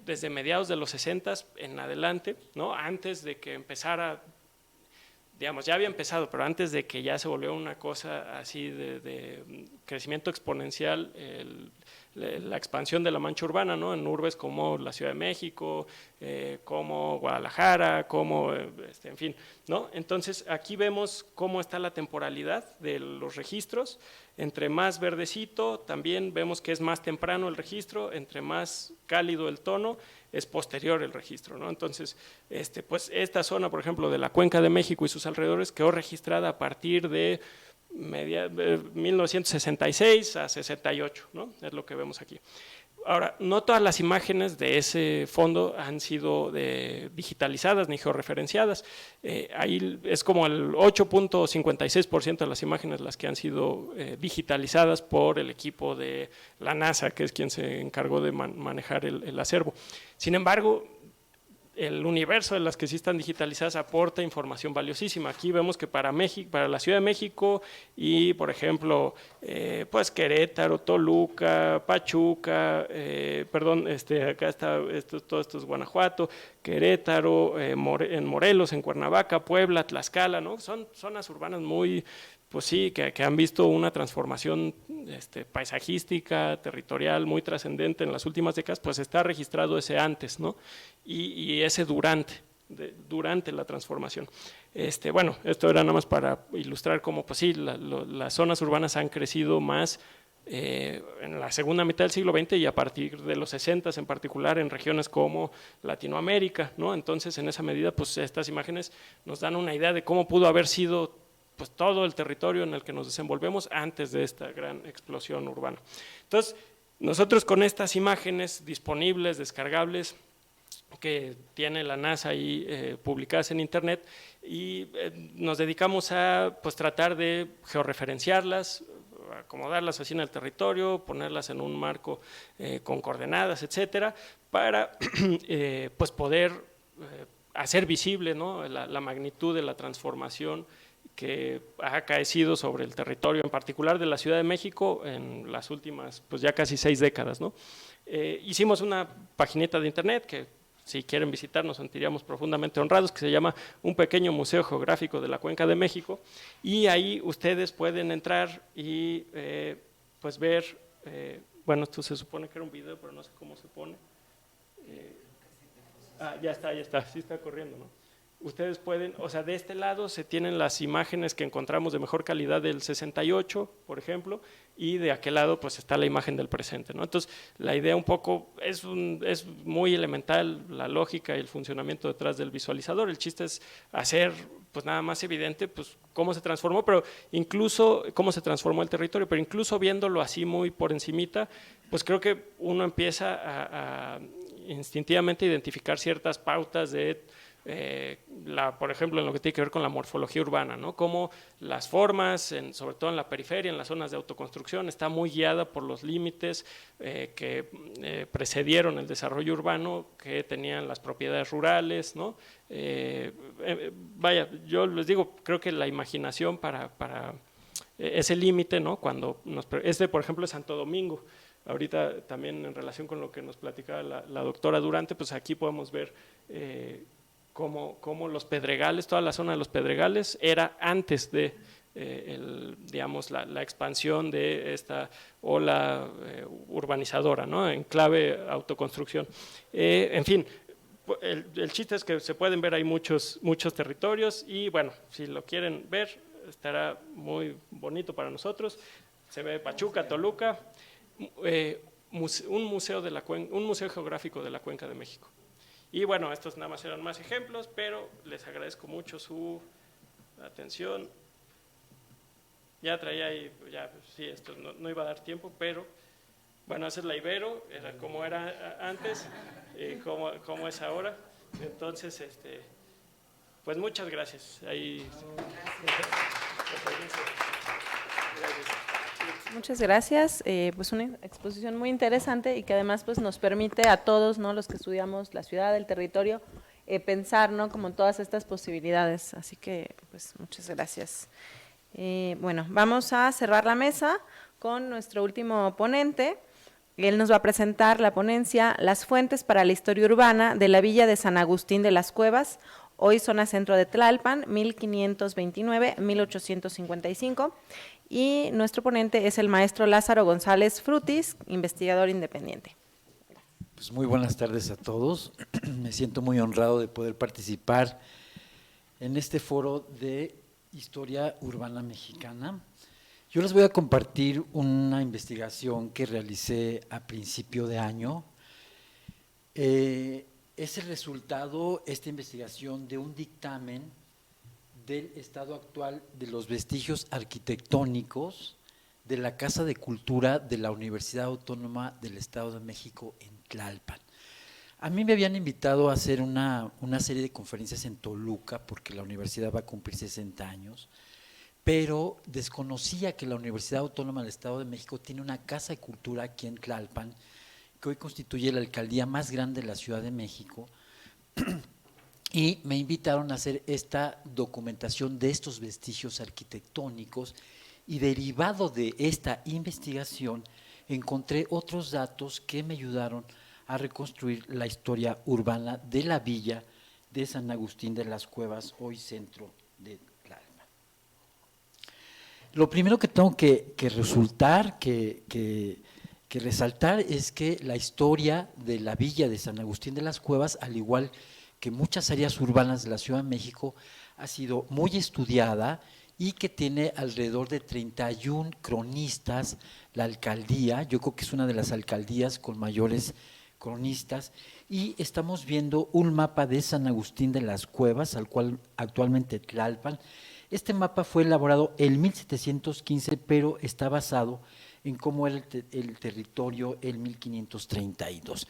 D: desde mediados de los 60 en adelante, ¿no? Antes de que empezara, digamos, ya había empezado, pero antes de que ya se volviera una cosa así de crecimiento exponencial, la expansión de la mancha urbana, ¿no? En urbes como la Ciudad de México, como Guadalajara, como, en fin, ¿no? Entonces, aquí vemos cómo está la temporalidad de los registros. Entre más verdecito, también vemos que es más temprano el registro, entre más cálido el tono, es posterior el registro, ¿no? Entonces, pues esta zona, por ejemplo, de la Cuenca de México y sus alrededores, quedó registrada a partir de 1966 a 68, ¿no? Es lo que vemos aquí. Ahora, no todas las imágenes de ese fondo han sido digitalizadas ni georreferenciadas. Ahí es como el 8.56% de las imágenes las que han sido digitalizadas por el equipo de la NASA, que es quien se encargó de manejar el acervo. Sin embargo, el universo de las que sí están digitalizadas aporta información valiosísima. Aquí vemos que para México, para la Ciudad de México y, por ejemplo, pues Querétaro, Toluca, Pachuca, acá está, todo esto es Guanajuato, Querétaro, en Morelos, en Cuernavaca, Puebla, Tlaxcala, ¿no? Son zonas urbanas muy, pues sí, que han visto una transformación paisajística, territorial, muy trascendente en las últimas décadas, pues está registrado ese antes, ¿no? Y ese durante la transformación. Bueno, esto era nada más para ilustrar cómo, pues sí, las zonas urbanas han crecido más en la segunda mitad del siglo XX y a partir de los 60 en particular en regiones como Latinoamérica, ¿no? Entonces, en esa medida, pues estas imágenes nos dan una idea de cómo pudo haber sido pues todo el territorio en el que nos desenvolvemos antes de esta gran explosión urbana. Entonces, nosotros con estas imágenes disponibles, descargables, que tiene la NASA ahí publicadas en internet, y nos dedicamos a pues tratar de georreferenciarlas, acomodarlas así en el territorio, ponerlas en un marco con coordenadas, etcétera, para pues poder hacer visible, ¿no? la magnitud de la transformación que ha acaecido sobre el territorio, en particular de la Ciudad de México, en las últimas, pues ya casi 6 décadas, ¿no? Hicimos una pagineta de internet que si quieren visitar, nos sentiríamos profundamente honrados, que se llama Un Pequeño Museo Geográfico de la Cuenca de México, y ahí ustedes pueden entrar y pues ver, bueno, esto se supone que era un video, pero no sé cómo se pone. Ya está, sí está corriendo, ¿no? Ustedes pueden, o sea, de este lado se tienen las imágenes que encontramos de mejor calidad del 68, por ejemplo, y de aquel lado pues está la imagen del presente, ¿no? Entonces, la idea un poco es muy elemental, la lógica y el funcionamiento detrás del visualizador. El chiste es hacer pues nada más evidente pues cómo se transformó, pero incluso cómo se transformó el territorio, pero incluso viéndolo así muy por encimita, pues creo que uno empieza a instintivamente identificar ciertas pautas de por ejemplo, en lo que tiene que ver con la morfología urbana, ¿no? Cómo las formas, sobre todo en la periferia, en las zonas de autoconstrucción, está muy guiada por los límites que precedieron el desarrollo urbano, que tenían las propiedades rurales, ¿no? Vaya, yo les digo, creo que la imaginación para ese límite, ¿no? Cuando por ejemplo, es Santo Domingo. Ahorita también en relación con lo que nos platicaba la doctora Durante, pues aquí podemos ver cómo los Pedregales, toda la zona de los Pedregales era antes de digamos, la expansión de esta ola urbanizadora, ¿no? En clave autoconstrucción. En fin, el chiste es que se pueden ver ahí muchos territorios y bueno, si lo quieren ver, estará muy bonito para nosotros. Se ve Pachuca, Toluca, un museo geográfico de la Cuenca de México. Y bueno, estos nada más eran más ejemplos, pero les agradezco mucho su atención. Ya traía ahí, sí, esto no iba a dar tiempo, pero bueno, esa es la Ibero, era como era antes, como es ahora. Entonces, pues muchas gracias.
B: Muchas gracias, pues una exposición muy interesante y que además pues nos permite a todos, ¿no?, los que estudiamos la ciudad, el territorio, pensar, ¿no?, como todas estas posibilidades, así que pues muchas gracias. Bueno, vamos a cerrar la mesa con nuestro último ponente. Él nos va a presentar la ponencia Las fuentes para la historia urbana de la villa de San Agustín de las Cuevas, hoy zona centro de Tlalpan, 1529-1855. Y nuestro ponente es el maestro Lázaro González Frutis, investigador independiente.
E: Pues muy buenas tardes a todos. Me siento muy honrado de poder participar en este foro de historia urbana mexicana. Yo les voy a compartir una investigación que realicé a principio de año. Es el resultado, esta investigación, de un dictamen del estado actual de los vestigios arquitectónicos de la Casa de Cultura de la Universidad Autónoma del Estado de México en Tlalpan. A mí me habían invitado a hacer una serie de conferencias en Toluca, porque la universidad va a cumplir 60 años, pero desconocía que la Universidad Autónoma del Estado de México tiene una Casa de Cultura aquí en Tlalpan, que hoy constituye la alcaldía más grande de la Ciudad de México, y me invitaron a hacer esta documentación de estos vestigios arquitectónicos, y derivado de esta investigación encontré otros datos que me ayudaron a reconstruir la historia urbana de la villa de San Agustín de las Cuevas, hoy centro de Tlalpan. Lo primero que tengo que resaltar es que la historia de la villa de San Agustín de las Cuevas, al igual que muchas áreas urbanas de la Ciudad de México, ha sido muy estudiada y que tiene alrededor de 31 cronistas la alcaldía. Yo creo que es una de las alcaldías con mayores cronistas, y estamos viendo un mapa de San Agustín de las Cuevas, al cual actualmente Tlalpan. Este mapa fue elaborado en 1715, pero está basado en cómo era el territorio en 1532.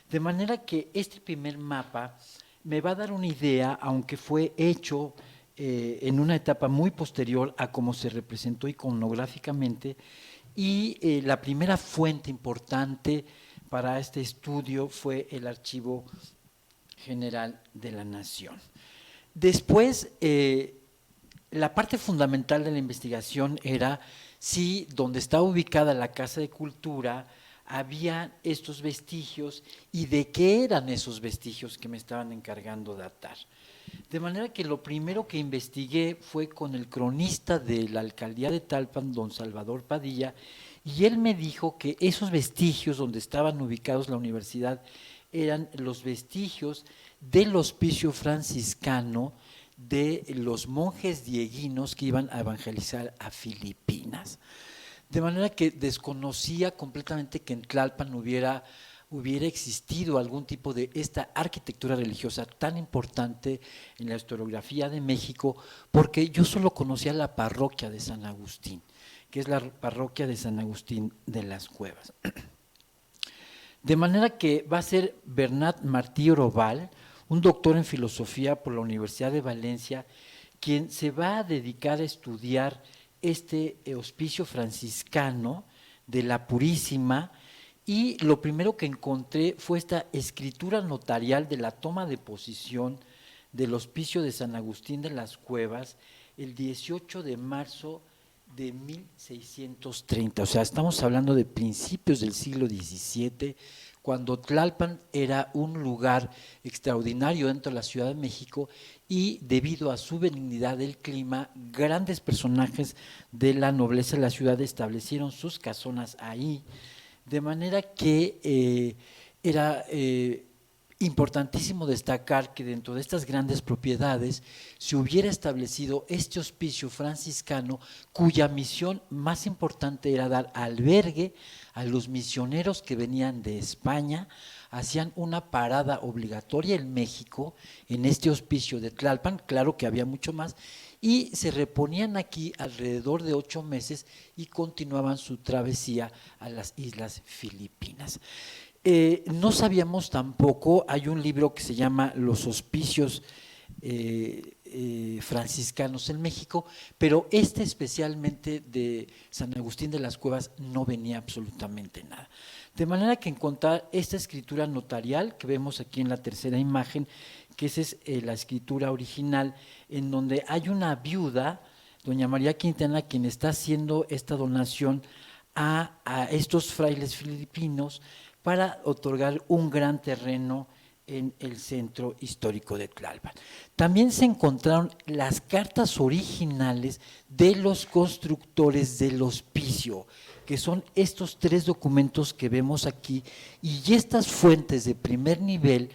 E: De manera que este primer mapa me va a dar una idea, aunque fue hecho en una etapa muy posterior a cómo se representó iconográficamente, y la primera fuente importante para este estudio fue el Archivo General de la Nación. Después, la parte fundamental de la investigación era si donde está ubicada la Casa de Cultura había estos vestigios y de qué eran esos vestigios que me estaban encargando datar. De manera que lo primero que investigué fue con el cronista de la alcaldía de Tlalpan, don Salvador Padilla, y él me dijo que esos vestigios donde estaban ubicados la universidad eran los vestigios del hospicio franciscano de los monjes dieguinos que iban a evangelizar a Filipinas. De manera que desconocía completamente que en Tlalpan hubiera existido algún tipo de esta arquitectura religiosa tan importante en la historiografía de México, porque yo solo conocía la parroquia de San Agustín, que es la parroquia de San Agustín de las Cuevas. De manera que va a ser Bernat Martí Oroval, un doctor en filosofía por la Universidad de Valencia, quien se va a dedicar a estudiar este hospicio franciscano de la Purísima, y lo primero que encontré fue esta escritura notarial de la toma de posesión del hospicio de San Agustín de las Cuevas el 18 de marzo de 1630, o sea, estamos hablando de principios del siglo XVII, cuando Tlalpan era un lugar extraordinario dentro de la Ciudad de México, y debido a su benignidad del clima, grandes personajes de la nobleza de la ciudad establecieron sus casonas ahí, de manera que era importantísimo destacar que dentro de estas grandes propiedades se hubiera establecido este hospicio franciscano, cuya misión más importante era dar albergue a los misioneros que venían de España. Hacían una parada obligatoria en México, en este hospicio de Tlalpan, claro que había mucho más, y se reponían aquí alrededor de 8 meses y continuaban su travesía a las Islas Filipinas. No sabíamos tampoco, hay un libro que se llama Los Hospicios franciscanos en México, pero este especialmente de San Agustín de las Cuevas no venía absolutamente nada. De manera que encontrar esta escritura notarial que vemos aquí en la tercera imagen, que esa es la escritura original, en donde hay una viuda, doña María Quintana, quien está haciendo esta donación a estos frailes filipinos para otorgar un gran terreno en el centro histórico de Tlalpan. También se encontraron las cartas originales de los constructores del hospicio, que son estos 3 documentos que vemos aquí, y estas fuentes de primer nivel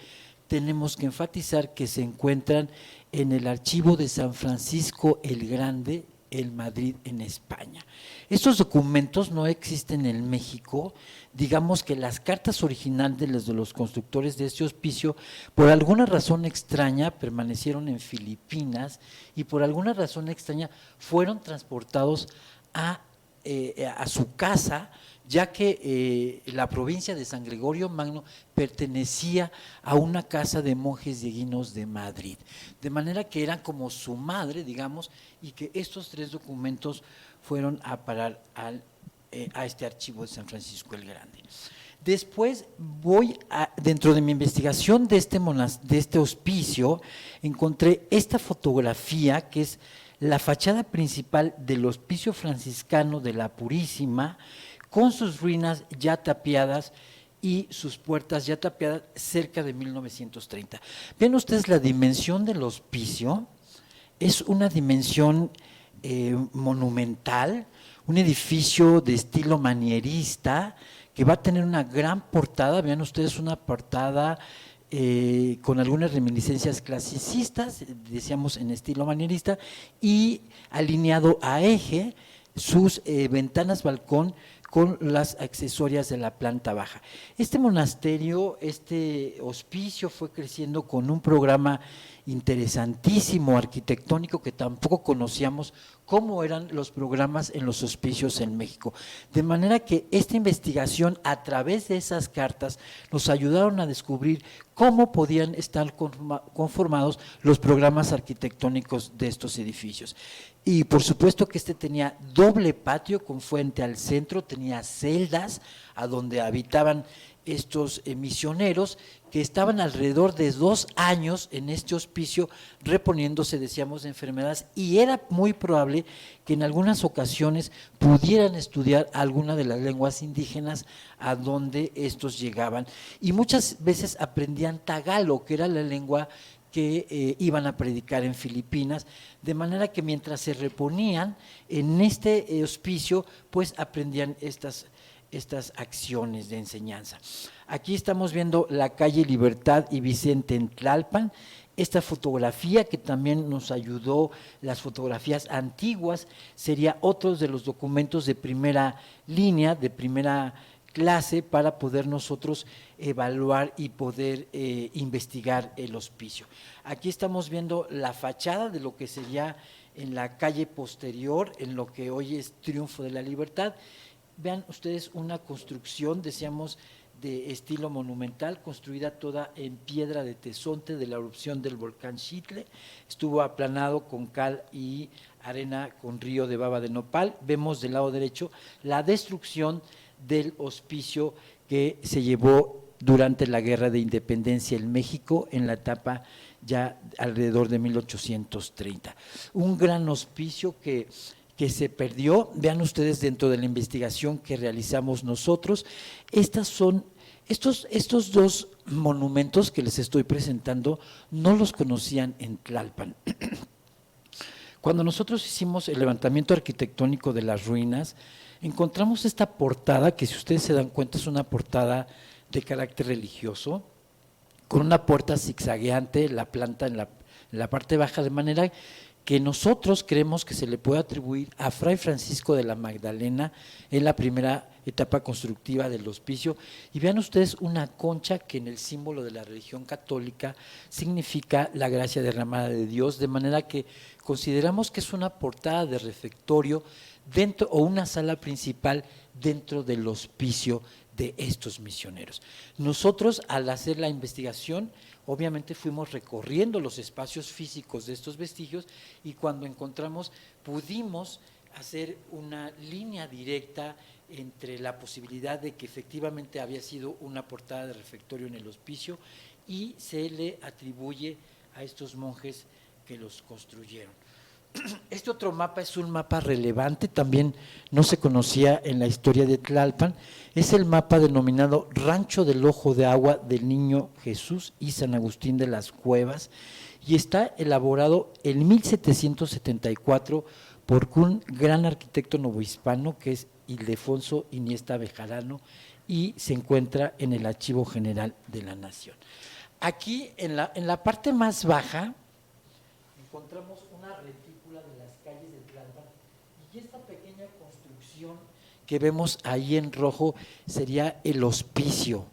E: tenemos que enfatizar que se encuentran en el archivo de San Francisco el Grande, en Madrid, en España. Estos documentos no existen en México. Digamos que las cartas originales de los constructores de este hospicio, por alguna razón extraña, permanecieron en Filipinas, y por alguna razón extraña fueron transportados a su casa, ya que la provincia de San Gregorio Magno pertenecía a una casa de monjes dieguinos de Madrid, de manera que eran como su madre, digamos, y que estos 3 documentos fueron a parar a este archivo de San Francisco el Grande. Después dentro de mi investigación de este hospicio, encontré esta fotografía que es la fachada principal del hospicio franciscano de la Purísima, con sus ruinas ya tapiadas y sus puertas ya tapiadas cerca de 1930. Ven ustedes la dimensión del hospicio, es una dimensión monumental, un edificio de estilo manierista que va a tener una gran portada. Vean ustedes una portada con algunas reminiscencias clasicistas, decíamos en estilo manierista, y alineado a eje, sus ventanas balcón con las accesorias de la planta baja. Este monasterio, este hospicio fue creciendo con un programa interesantísimo arquitectónico que tampoco conocíamos cómo eran los programas en los hospicios en México. De manera que esta investigación a través de esas cartas nos ayudaron a descubrir cómo podían estar conformados los programas arquitectónicos de estos edificios. Y por supuesto que este tenía doble patio con fuente al centro, tenía celdas a donde habitaban estos misioneros que estaban alrededor de 2 años en este hospicio reponiéndose, decíamos, de enfermedades, y era muy probable que en algunas ocasiones pudieran estudiar alguna de las lenguas indígenas a donde estos llegaban, y muchas veces aprendían tagalo, que era la lengua que iban a predicar en Filipinas, de manera que mientras se reponían en este hospicio, pues aprendían estas acciones de enseñanza. Aquí estamos viendo la calle Libertad y Vicente en Tlalpan. Esta fotografía que también nos ayudó, las fotografías antiguas, sería otro de los documentos de primera línea, de primera clase, para poder nosotros evaluar y poder investigar el hospicio. Aquí estamos viendo la fachada de lo que sería en la calle posterior, en lo que hoy es Triunfo de la Libertad. Vean ustedes una construcción, decíamos, de estilo monumental, construida toda en piedra de tesonte de la erupción del volcán Xitle. Estuvo aplanado con cal y arena con río de baba de nopal. Vemos del lado derecho la destrucción del hospicio que se llevó durante la Guerra de Independencia en México, en la etapa ya alrededor de 1830. Un gran hospicio que se perdió. Vean ustedes dentro de la investigación que realizamos nosotros, estos 2 monumentos que les estoy presentando no los conocían en Tlalpan. Cuando nosotros hicimos el levantamiento arquitectónico de las ruinas, encontramos esta portada que, si ustedes se dan cuenta, es una portada de carácter religioso, con una puerta zigzagueante, la planta en la parte baja, de manera que nosotros creemos que se le puede atribuir a Fray Francisco de la Magdalena en la primera etapa constructiva del hospicio. Y vean ustedes una concha que en el símbolo de la religión católica significa la gracia derramada de Dios, de manera que consideramos que es una portada de refectorio dentro, o una sala principal dentro del hospicio de estos misioneros. Nosotros, al hacer la investigación, obviamente fuimos recorriendo los espacios físicos de estos vestigios, y cuando encontramos, pudimos hacer una línea directa entre la posibilidad de que efectivamente había sido una portada de refectorio en el hospicio, y se le atribuye a estos monjes que los construyeron. Este otro mapa es un mapa relevante, también no se conocía en la historia de Tlalpan. Es el mapa denominado Rancho del Ojo de Agua del Niño Jesús y San Agustín de las Cuevas, y está elaborado en 1774 por un gran arquitecto novohispano que es Ildefonso Iniesta Bejarano, y se encuentra en el Archivo General de la Nación. Aquí en la parte más baja encontramos una retícula de las calles de Tlalpan, y esta pequeña construcción que vemos ahí en rojo sería el hospicio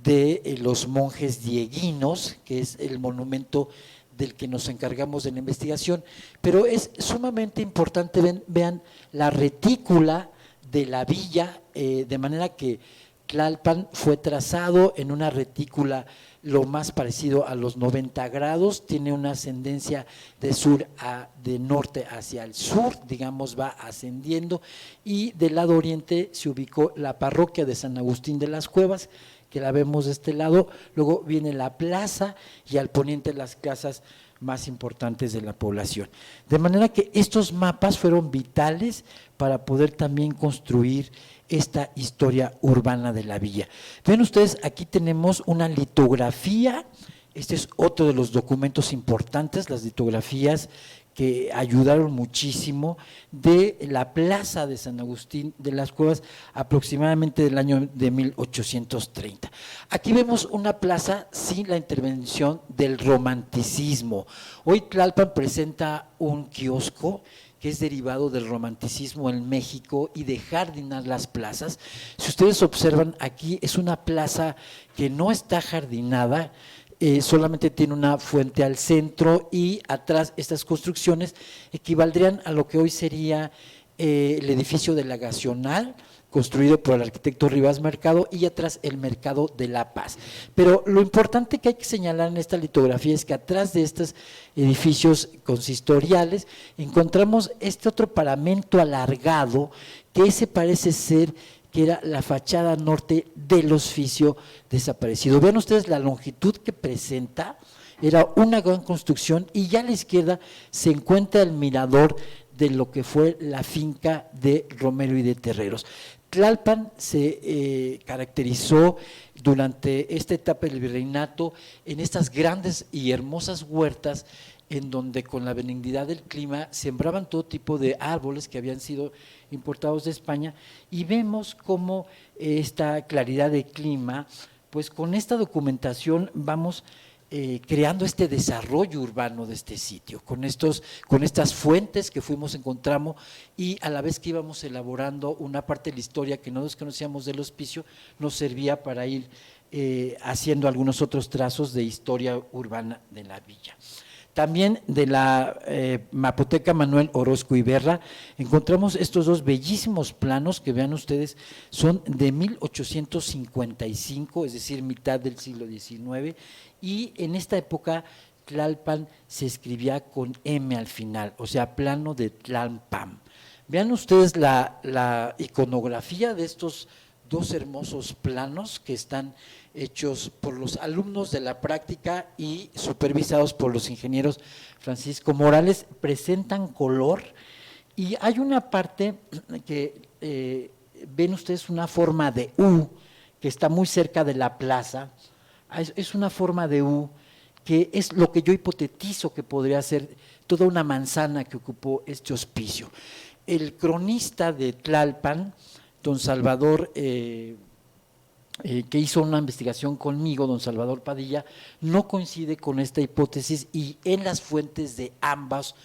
E: de los monjes dieguinos, que es el monumento del que nos encargamos de la investigación. Pero es sumamente importante, vean la retícula de la villa, de manera que Tlalpan fue trazado en una retícula lo más parecido a los 90 grados, tiene una ascendencia de norte hacia el sur, digamos, va ascendiendo, y del lado oriente se ubicó la parroquia de San Agustín de las Cuevas, que la vemos de este lado. Luego viene la plaza, y al poniente las casas más importantes de la población. De manera que estos mapas fueron vitales para poder también construir esta historia urbana de la villa. Ven ustedes, aquí tenemos una litografía. Este es otro de los documentos importantes, las litografías que ayudaron muchísimo, de la plaza de San Agustín de las Cuevas, aproximadamente del año de 1830. Aquí vemos una plaza sin la intervención del romanticismo. Hoy Tlalpan presenta un kiosco que es derivado del romanticismo en México y de jardinar las plazas. Si ustedes observan, aquí es una plaza que no está jardinada, solamente tiene una fuente al centro, y atrás estas construcciones equivaldrían a lo que hoy sería el edificio de la Gacional, construido por el arquitecto Rivas Mercado, y atrás el Mercado de la Paz. Pero lo importante que hay que señalar en esta litografía es que atrás de estos edificios consistoriales encontramos este otro paramento alargado, que ese parece ser que era la fachada norte del hospicio desaparecido. Vean ustedes la longitud que presenta, era una gran construcción, y ya a la izquierda se encuentra el mirador de lo que fue la finca de Romero y de Terreros. Tlalpan se caracterizó durante esta etapa del virreinato en estas grandes y hermosas huertas en donde con la benignidad del clima sembraban todo tipo de árboles que habían sido importados de España, y vemos cómo esta claridad de clima, pues con esta documentación vamos creando este desarrollo urbano de este sitio, con estas fuentes que fuimos encontrando, y a la vez que íbamos elaborando una parte de la historia que no desconocíamos del hospicio, nos servía para ir haciendo algunos otros trazos de historia urbana de la villa. También de la Mapoteca Manuel Orozco Iberra encontramos estos dos bellísimos planos que vean ustedes, son de 1855, es decir, mitad del siglo XIX, y en esta época Tlalpan se escribía con M al final, o sea, plano de Tlalpan. Vean ustedes la iconografía de estos dos hermosos planos que están hechos por los alumnos de la práctica y supervisados por los ingenieros Francisco Morales, presentan color, y hay una parte que ven ustedes una forma de U que está muy cerca de la plaza, es una forma de U que es lo que yo hipotetizo que podría ser toda una manzana que ocupó este hospicio. El cronista de Tlalpan, don Salvador, que hizo una investigación conmigo, don Salvador Padilla, no coincide con esta hipótesis, y en las fuentes de ambas,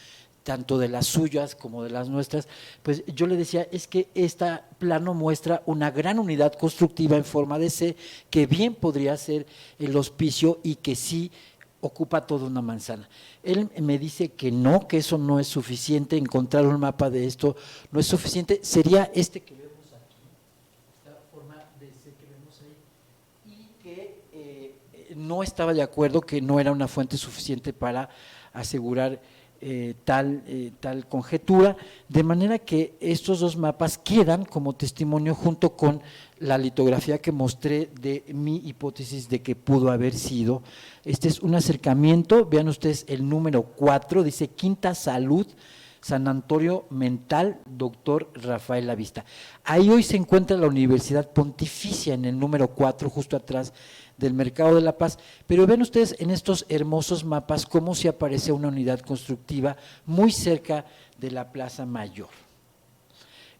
E: tanto de las suyas como de las nuestras, pues yo le decía, es que este plano muestra una gran unidad constructiva en forma de C, que bien podría ser el hospicio y que sí ocupa toda una manzana. Él me dice que no, que eso no es suficiente, encontrar un mapa de esto no es suficiente, sería este que vemos aquí, esta forma de C que vemos ahí, y que no estaba de acuerdo, que no era una fuente suficiente para asegurar tal conjetura, de manera que estos dos mapas quedan como testimonio junto con la litografía que mostré de mi hipótesis de que pudo haber sido. Este es un acercamiento, vean ustedes el número 4, dice Quinta Salud, San Antonio Mental, doctor Rafael Lavista. Ahí hoy se encuentra la Universidad Pontificia en el número 4, justo atrás del Mercado de la Paz, pero ven ustedes en estos hermosos mapas cómo se aparece una unidad constructiva muy cerca de la Plaza Mayor.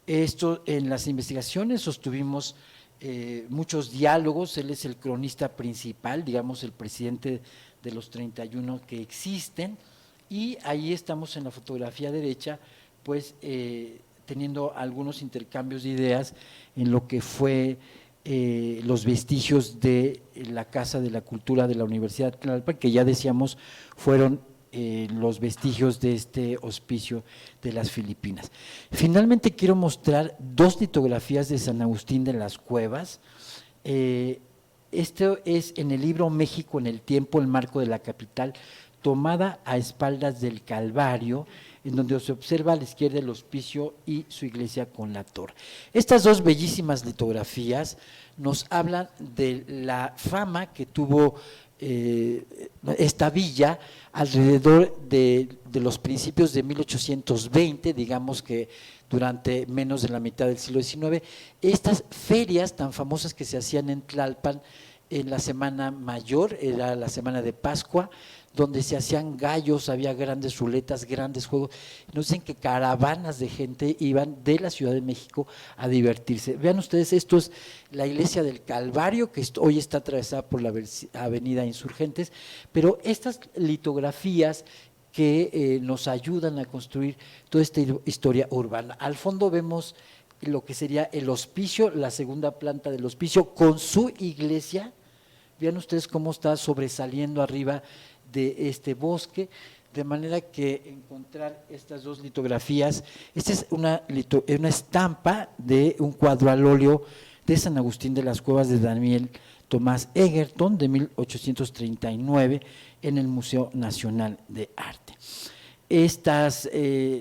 E: Esto en las investigaciones sostuvimos muchos diálogos, él es el cronista principal, digamos el presidente de los 31 que existen, y ahí estamos en la fotografía derecha, pues teniendo algunos intercambios de ideas en lo que fue los vestigios de la Casa de la Cultura de la Universidad de Tlalpan, que ya decíamos fueron los vestigios de este hospicio de las Filipinas. Finalmente quiero mostrar dos litografías de San Agustín de las Cuevas. Esto es en el libro México en el tiempo, el marco de la capital, tomada a espaldas del Calvario, en donde se observa a la izquierda el hospicio y su iglesia con la torre. Estas dos bellísimas litografías nos hablan de la fama que tuvo esta villa alrededor de los principios de 1820, digamos que durante menos de la mitad del siglo XIX, estas ferias tan famosas que se hacían en Tlalpan en la Semana Mayor, era la Semana de Pascua, donde se hacían gallos, había grandes ruletas, grandes juegos. Nos dicen que caravanas de gente iban de la Ciudad de México a divertirse. Vean ustedes, esto es la iglesia del Calvario, que hoy está atravesada por la avenida Insurgentes, pero estas litografías que nos ayudan a construir toda esta historia urbana. Al fondo vemos lo que sería el hospicio, la segunda planta del hospicio, con su iglesia. Vean ustedes cómo está sobresaliendo arriba de este bosque, de manera que encontrar estas dos litografías, esta es una estampa de un cuadro al óleo de San Agustín de las Cuevas de Daniel Tomás Egerton de 1839 en el Museo Nacional de Arte. Estas,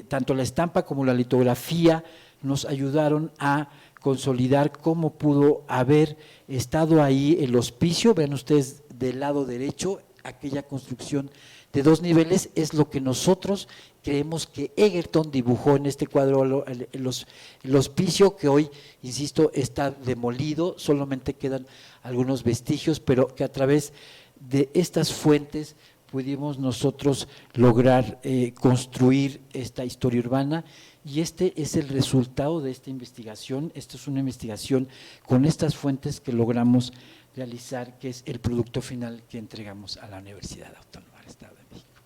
E: tanto la estampa como la litografía nos ayudaron a consolidar cómo pudo haber estado ahí el hospicio. Vean ustedes del lado derecho, aquella construcción de 2 niveles es lo que nosotros creemos que Egerton dibujó en este cuadro, el hospicio que hoy, insisto, está demolido, solamente quedan algunos vestigios, pero que a través de estas fuentes pudimos nosotros lograr construir esta historia urbana, y este es el resultado de esta investigación. Esta es una investigación con estas fuentes que logramos realizar, que es el producto final que entregamos a la Universidad Autónoma del Estado de México.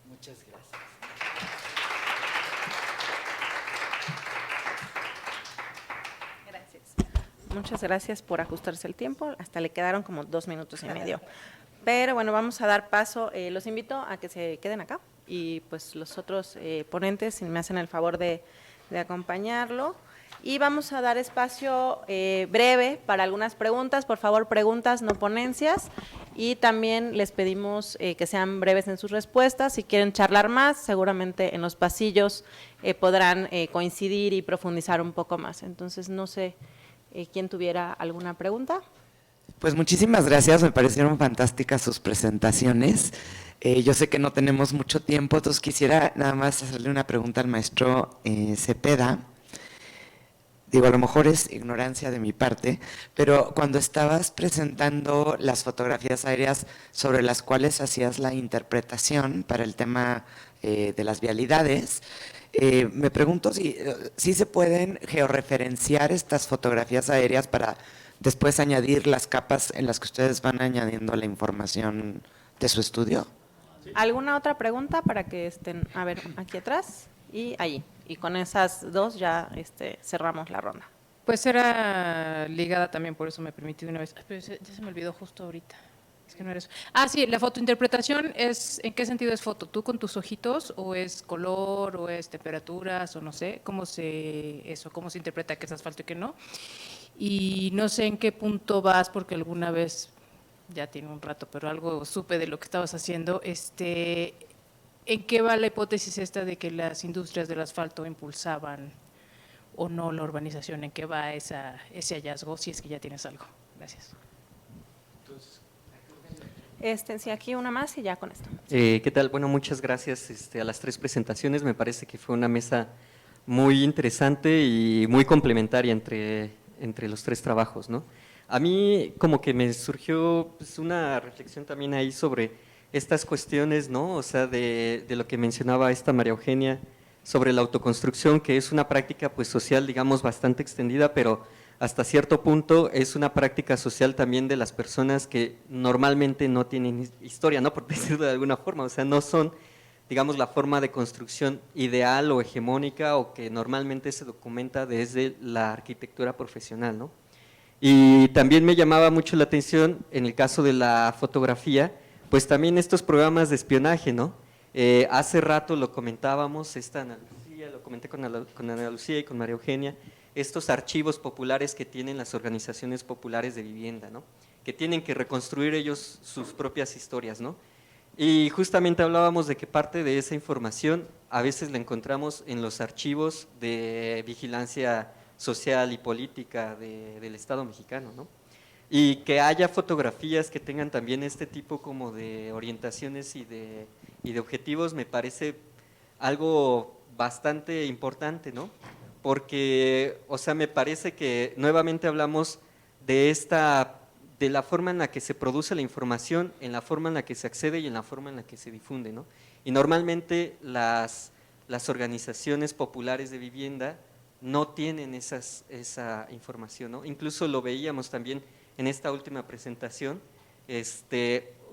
E: Muchas gracias.
B: Gracias. Muchas gracias por ajustarse el tiempo, hasta le quedaron como 2 minutos y medio. Pero bueno, vamos a dar paso, los invito a que se queden acá y pues los otros ponentes, si me hacen el favor de acompañarlo. Y vamos a dar espacio breve para algunas preguntas, por favor, preguntas, no ponencias. Y también les pedimos que sean breves en sus respuestas. Si quieren charlar más, seguramente en los pasillos podrán coincidir y profundizar un poco más. Entonces, no sé quién tuviera alguna pregunta.
A: Pues muchísimas gracias, me parecieron fantásticas sus presentaciones. Yo sé que no tenemos mucho tiempo, entonces quisiera nada más hacerle una pregunta al maestro Cepeda. Digo, a lo mejor es ignorancia de mi parte, pero cuando estabas presentando las fotografías aéreas sobre las cuales hacías la interpretación para el tema de las vialidades, me pregunto si se pueden georreferenciar estas fotografías aéreas para después añadir las capas en las que ustedes van añadiendo la información de su estudio.
B: ¿Alguna otra pregunta para que estén, a ver, aquí atrás y ahí? Y con esas dos ya cerramos la ronda.
F: Pues era ligada también, por eso me permití una vez. Pero ya se me olvidó justo ahorita. Es que no era eso. Ah, sí, la fotointerpretación es, ¿en qué sentido es foto? ¿Tú con tus ojitos o es color o es temperaturas o no sé? ¿Cómo se interpreta que es asfalto y que no? Y no sé en qué punto vas, porque alguna vez, ya tiene un rato, pero algo supe de lo que estabas haciendo, ¿en qué va la hipótesis esta de que las industrias del asfalto impulsaban o no la urbanización? ¿En qué va ese hallazgo, si es que ya tienes algo? Gracias.
B: Sí, aquí una más y ya con esto.
G: ¿Qué tal? Bueno, muchas gracias a las 3 presentaciones. Me parece que fue una mesa muy interesante y muy complementaria entre los 3 trabajos, ¿no? A mí como que me surgió pues, una reflexión también ahí sobre estas cuestiones, ¿no? O sea, de lo que mencionaba esta María Eugenia sobre la autoconstrucción, que es una práctica pues social, digamos, bastante extendida, pero hasta cierto punto es una práctica social también de las personas que normalmente no tienen historia, ¿no? Por decirlo de alguna forma, o sea, no son, digamos, la forma de construcción ideal o hegemónica o que normalmente se documenta desde la arquitectura profesional, ¿no? Y también me llamaba mucho la atención, en el caso de la fotografía, pues también estos programas de espionaje, ¿no? Hace rato lo comentábamos, Ana Lucía, lo comenté con Ana Lucía y con María Eugenia, estos archivos populares que tienen las organizaciones populares de vivienda, ¿no? Que tienen que reconstruir ellos sus propias historias, ¿no? Y justamente hablábamos de que parte de esa información a veces la encontramos en los archivos de vigilancia social y política del Estado mexicano, ¿no? Y que haya fotografías que tengan también este tipo como de orientaciones y de objetivos me parece algo bastante importante, ¿no? Porque, o sea, me parece que nuevamente hablamos de la forma en la que se produce la información, en la forma en la que se accede y en la forma en la que se difunde, ¿no? Y normalmente las organizaciones populares de vivienda no tienen esa información, ¿no? Incluso lo veíamos también en esta última presentación,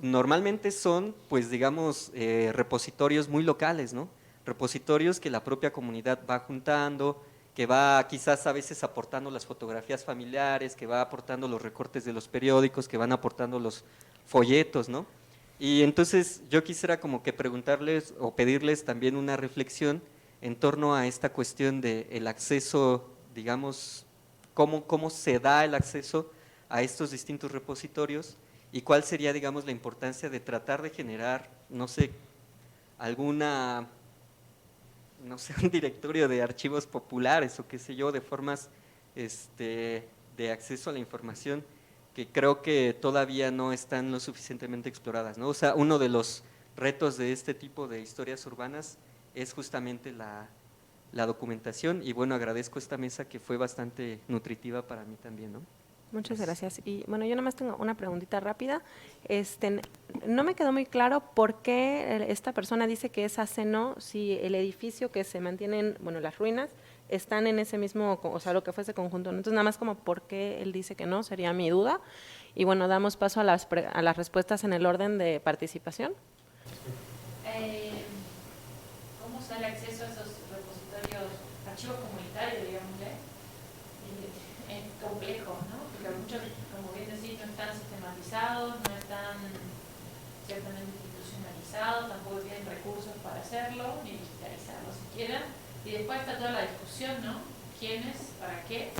G: normalmente son, pues digamos, repositorios muy locales, ¿no? Repositorios que la propia comunidad va juntando, que va quizás a veces aportando las fotografías familiares, que va aportando los recortes de los periódicos, que van aportando los folletos, ¿no? Y entonces yo quisiera como que preguntarles o pedirles también una reflexión en torno a esta cuestión del acceso, digamos, cómo se da el acceso a estos distintos repositorios y cuál sería, digamos, la importancia de tratar de generar, no sé, un directorio de archivos populares o qué sé yo, de formas de acceso a la información que creo que todavía no están lo suficientemente exploradas, ¿no? O sea, uno de los retos de este tipo de historias urbanas es justamente la documentación, y bueno, agradezco esta mesa que fue bastante nutritiva para mí también, ¿no?
B: Muchas gracias. Y bueno, yo nada más tengo una preguntita rápida. No me quedó muy claro por qué esta persona dice que es aceno si el edificio que se mantienen, bueno, las ruinas, están en ese mismo, o sea, lo que fue ese conjunto, ¿no? Entonces, nada más como por qué él dice que no, sería mi duda. Y bueno, damos paso a las respuestas en el orden de participación.
C: ¿Cómo se da el acceso a esos repositorios, archivos comunitarios, digámosle? Es complejo, ¿no? Porque muchos, como bien decís, no están sistematizados, no están ciertamente institucionalizados, tampoco tienen recursos para hacerlo, ni digitalizarlo siquiera. Y después está toda la discusión, ¿no? ¿Quiénes, para qué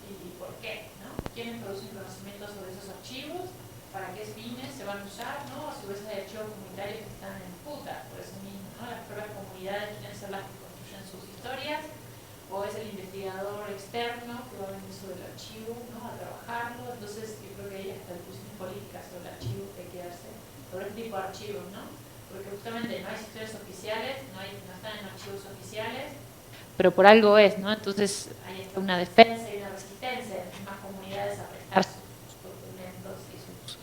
C: y por qué? ¿No? ¿Quiénes producen conocimiento sobre esos archivos? ¿Para qué fines se van a usar? ¿No? A su vez hay archivos comunitarios que están en disputa por eso mismo, ¿no? Las propias comunidades quieren ser las que construyen sus historias, o es el investigador externo que va a venir sobre el archivo, ¿no? A trabajarlo. Entonces yo creo que hay hasta discusiones políticas sobre el archivo que hay que darse, sobre este tipo de archivos, ¿no? Porque justamente no hay historias oficiales, no están en archivos oficiales, pero por algo es, ¿no? Entonces hay hasta una defensa y una resistencia de las mismas comunidades a prestar sus documentos y sus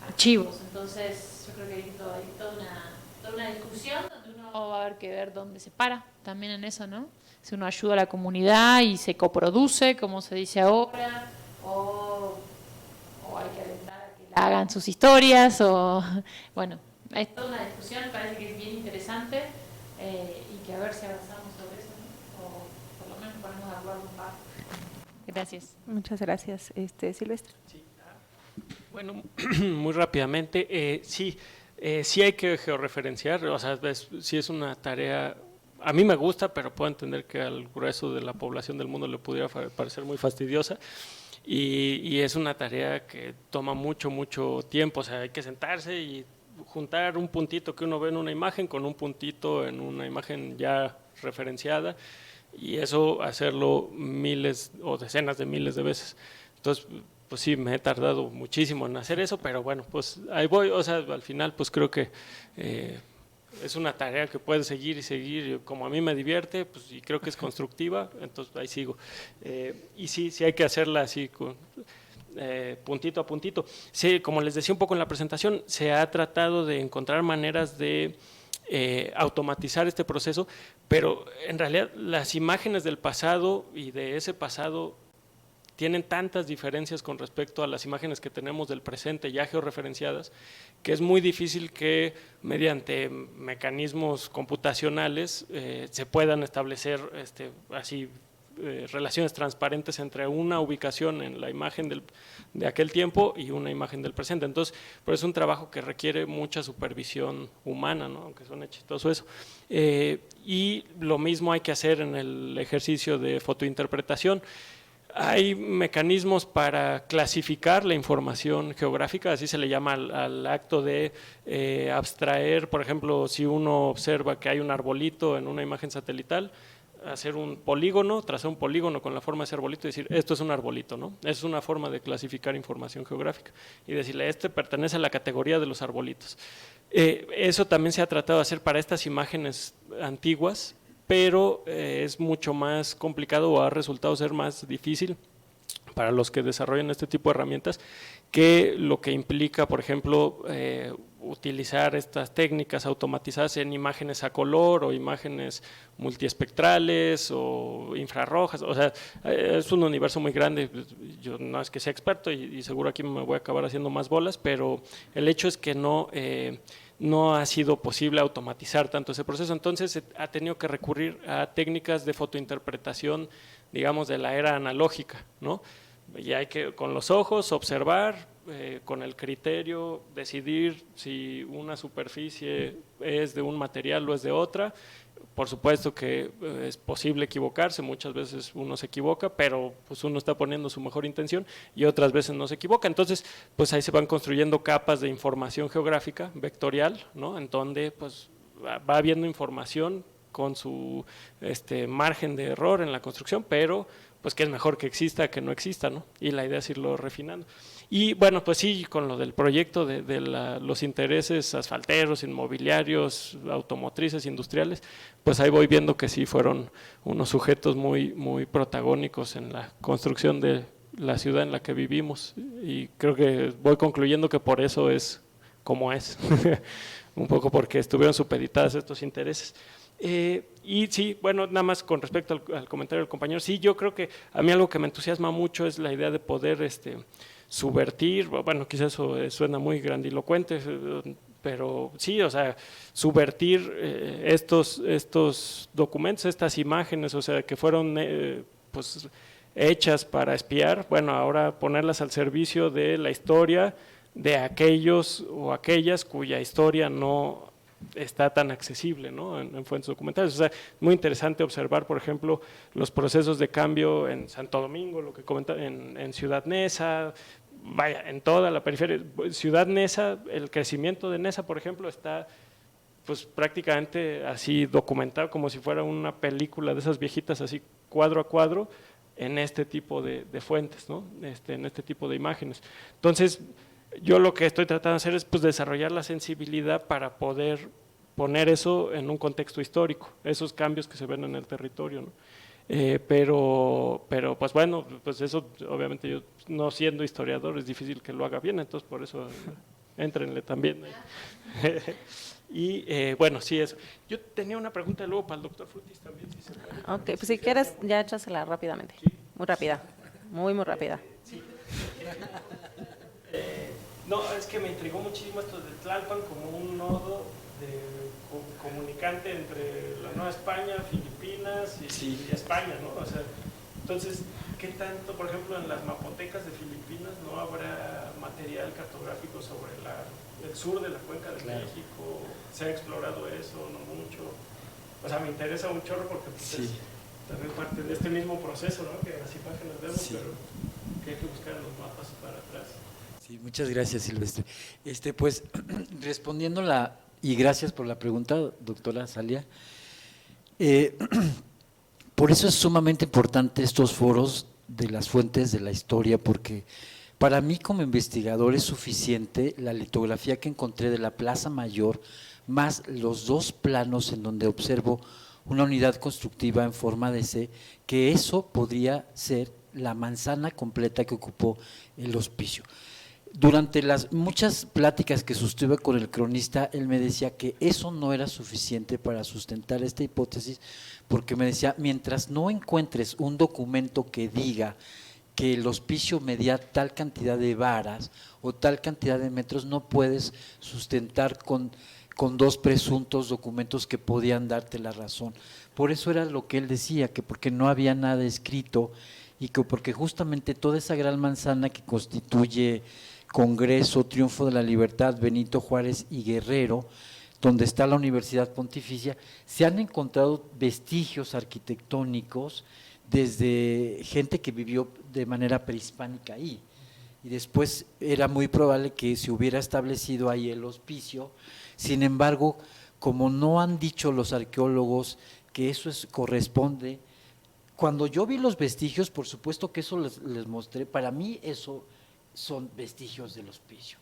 C: archivos. Entonces yo creo que hay toda una discusión donde uno va a haber que ver dónde se para también en eso, ¿no? Si uno ayuda a la comunidad y se coproduce, como se dice ahora, o hay que alentar a que la hagan sus historias, o bueno, es toda una discusión, parece que es bien interesante, y que a ver si avanzamos sobre eso, ¿no? O por lo menos ponemos de acuerdo un par. Gracias.
B: Muchas gracias. Silvestre.
D: Sí. Bueno, muy rápidamente, sí hay que georreferenciar, o sea, sí es una tarea. A mí me gusta, pero puedo entender que al grueso de la población del mundo le pudiera parecer muy fastidiosa, y es una tarea que toma mucho tiempo. O sea, hay que sentarse y juntar un puntito que uno ve en una imagen con un puntito en una imagen ya referenciada, y eso hacerlo miles o decenas de miles de veces. Entonces, pues sí, me he tardado muchísimo en hacer eso, pero bueno, pues ahí voy. O sea, al final pues creo que es una tarea que puede seguir y seguir, como a mí me divierte, pues, y creo que es constructiva, entonces ahí sigo. Y sí hay que hacerla así, puntito a puntito. Sí, como les decía un poco en la presentación, se ha tratado de encontrar maneras de automatizar este proceso, pero en realidad las imágenes del pasado y de ese pasado tienen tantas diferencias con respecto a las imágenes que tenemos del presente ya georreferenciadas, que es muy difícil que mediante mecanismos computacionales se puedan establecer así relaciones transparentes entre una ubicación en la imagen de aquel tiempo y una imagen del presente. Entonces, pero es un trabajo que requiere mucha supervisión humana, ¿no? Aunque suene chistoso eso. Y lo mismo hay que hacer en el ejercicio de fotointerpretación. Hay mecanismos para clasificar la información geográfica, así se le llama al acto de abstraer. Por ejemplo, si uno observa que hay un arbolito en una imagen satelital, hacer un polígono, trazar un polígono con la forma de ese arbolito y decir, esto es un arbolito, ¿no? Es una forma de clasificar información geográfica y decirle, este pertenece a la categoría de los arbolitos. Eso también se ha tratado de hacer para estas imágenes antiguas, pero es mucho más complicado, o ha resultado ser más difícil para los que desarrollan este tipo de herramientas, que lo que implica, por ejemplo, utilizar estas técnicas automatizadas en imágenes a color o imágenes multiespectrales o infrarrojas. O sea, es un universo muy grande. Yo no es que sea experto y seguro aquí me voy a acabar haciendo más bolas, pero el hecho es que no ha sido posible automatizar tanto ese proceso. Entonces se ha tenido que recurrir a técnicas de fotointerpretación, digamos, de la era analógica, ¿no? Y hay que con los ojos observar, con el criterio decidir si una superficie es de un material o es de otra. Por supuesto que es posible equivocarse, muchas veces uno se equivoca, pero pues uno está poniendo su mejor intención y otras veces no se equivoca. Entonces, pues ahí se van construyendo capas de información geográfica vectorial, ¿no? En donde pues va habiendo información con su margen de error en la construcción, pero pues que es mejor que exista que no exista, ¿no? Y la idea es irlo refinando. Y bueno, pues sí, con lo del proyecto de los intereses asfalteros, inmobiliarios, automotrices, industriales, pues ahí voy viendo que sí fueron unos sujetos muy, muy protagónicos en la construcción de la ciudad en la que vivimos, y creo que voy concluyendo que por eso es como es, un poco porque estuvieron supeditadas estos intereses. Y sí, bueno, nada más con respecto al comentario del compañero, sí, yo creo que a mí algo que me entusiasma mucho es la idea de poder subvertir, bueno, quizás eso suena muy grandilocuente, pero sí, o sea, subvertir estos documentos, estas imágenes, o sea, que fueron pues hechas para espiar, bueno, ahora ponerlas al servicio de la historia de aquellos o aquellas cuya historia no está tan accesible, ¿no? en fuentes documentales. O sea, muy interesante observar, por ejemplo, los procesos de cambio en Santo Domingo, lo que comenta en Ciudad Neza, vaya, en toda la periferia. Ciudad Neza, el crecimiento de Neza, por ejemplo, está pues prácticamente así documentado como si fuera una película de esas viejitas, así cuadro a cuadro, en este tipo de fuentes, ¿no? En este tipo de imágenes. Entonces, yo lo que estoy tratando de hacer es pues desarrollar la sensibilidad para poder poner eso en un contexto histórico, esos cambios que se ven en el territorio, ¿no? Pero pues bueno, pues eso obviamente yo no siendo historiador es difícil que lo haga bien, entonces por eso éntrenle también. Y bueno, sí, eso. Yo tenía una pregunta luego para el doctor Frutis también, si se puede.
B: Ok, pues si quieres, ya échasela rápidamente. Muy rápida, muy rápida.
D: Sí. No, es que me intrigó muchísimo esto de Tlalpan como un nodo comunicante entre la Nueva España, Filipinas y España, ¿no? O sea, entonces, ¿qué tanto, por ejemplo, en las mapotecas de Filipinas no habrá material cartográfico sobre el sur de la cuenca de México? ¿Se ha explorado eso? No mucho. O sea, me interesa un chorro porque pues, es también parte de este mismo proceso, ¿no? Que las imágenes vemos, pero que hay que buscar en los mapas para atrás.
E: Sí, muchas gracias, Silvestre. Pues respondiendo y gracias por la pregunta, doctora Salia. Por eso es sumamente importante estos foros de las fuentes de la historia, porque para mí como investigador es suficiente la litografía que encontré de la Plaza Mayor, más los 2 planos en donde observo una unidad constructiva en forma de C, que eso podría ser la manzana completa que ocupó el hospicio. Durante las muchas pláticas que sostuve con el cronista, él me decía que eso no era suficiente para sustentar esta hipótesis, porque me decía, mientras no encuentres un documento que diga que el hospicio medía tal cantidad de varas o tal cantidad de metros, no puedes sustentar con 2 presuntos documentos que podían darte la razón. Por eso era lo que él decía, que porque no había nada escrito y que porque justamente toda esa gran manzana que constituye Congreso, Triunfo de la Libertad, Benito Juárez y Guerrero, donde está la Universidad Pontificia, se han encontrado vestigios arquitectónicos desde gente que vivió de manera prehispánica ahí. Y después era muy probable que se hubiera establecido ahí el hospicio. Sin embargo, como no han dicho los arqueólogos que eso corresponde, cuando yo vi los vestigios, por supuesto que eso les mostré, para mí eso son vestigios del hospicio.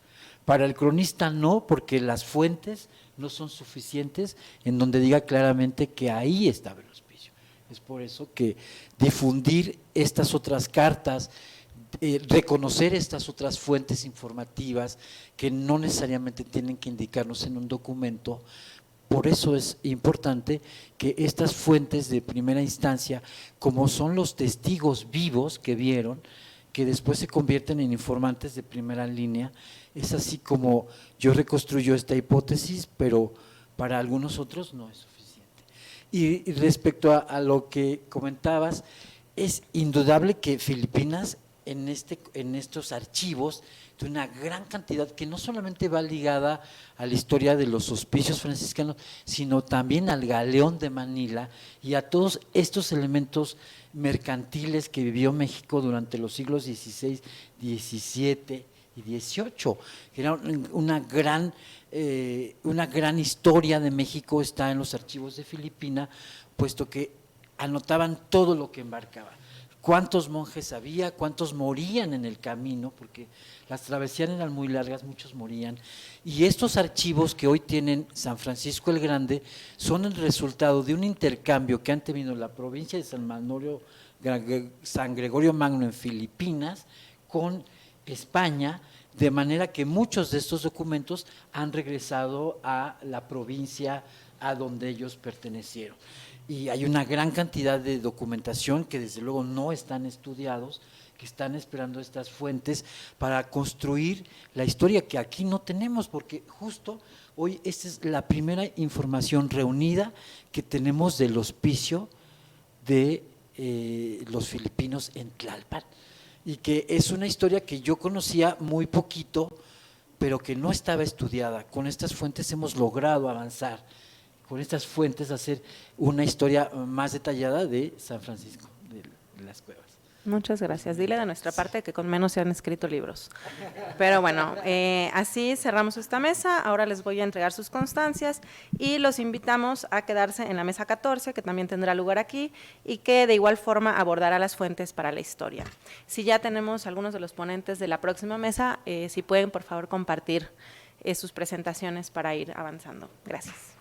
E: Para el cronista no, porque las fuentes no son suficientes en donde diga claramente que ahí estaba el hospicio. Es por eso que difundir estas otras cartas, reconocer estas otras fuentes informativas que no necesariamente tienen que indicarnos en un documento, por eso es importante que estas fuentes de primera instancia, como son los testigos vivos que vieron, que después se convierten en informantes de primera línea, es así como yo reconstruyo esta hipótesis, pero para algunos otros no es suficiente. Y respecto a lo que comentabas, es indudable que Filipinas en estos archivos de una gran cantidad que no solamente va ligada a la historia de los hospicios franciscanos, sino también al galeón de Manila y a todos estos elementos mercantiles que vivió México durante los siglos XVI, XVII y XVIII, que era una gran historia de México, está en los archivos de Filipina, puesto que anotaban todo lo que embarcaba. Cuántos monjes había, cuántos morían en el camino, porque las travesías eran muy largas, muchos morían. Y estos archivos que hoy tienen San Francisco el Grande son el resultado de un intercambio que han tenido la provincia de San Gregorio Magno en Filipinas con España, de manera que muchos de estos documentos han regresado a la provincia a donde ellos pertenecieron. Y hay una gran cantidad de documentación que desde luego no están estudiados, que están esperando estas fuentes para construir la historia que aquí no tenemos, porque justo hoy esta es la primera información reunida que tenemos del hospicio de los filipinos en Tlalpan, y que es una historia que yo conocía muy poquito, pero que no estaba estudiada. Con estas fuentes hemos logrado avanzar, con estas fuentes hacer una historia más detallada de San Francisco, de las cuevas.
B: Muchas gracias. Dile de nuestra parte que con menos se han escrito libros. Pero bueno, así cerramos esta mesa. Ahora les voy a entregar sus constancias y los invitamos a quedarse en la mesa 14, que también tendrá lugar aquí, y que de igual forma abordará las fuentes para la historia. Si ya tenemos algunos de los ponentes de la próxima mesa, si pueden por favor compartir sus presentaciones para ir avanzando. Gracias.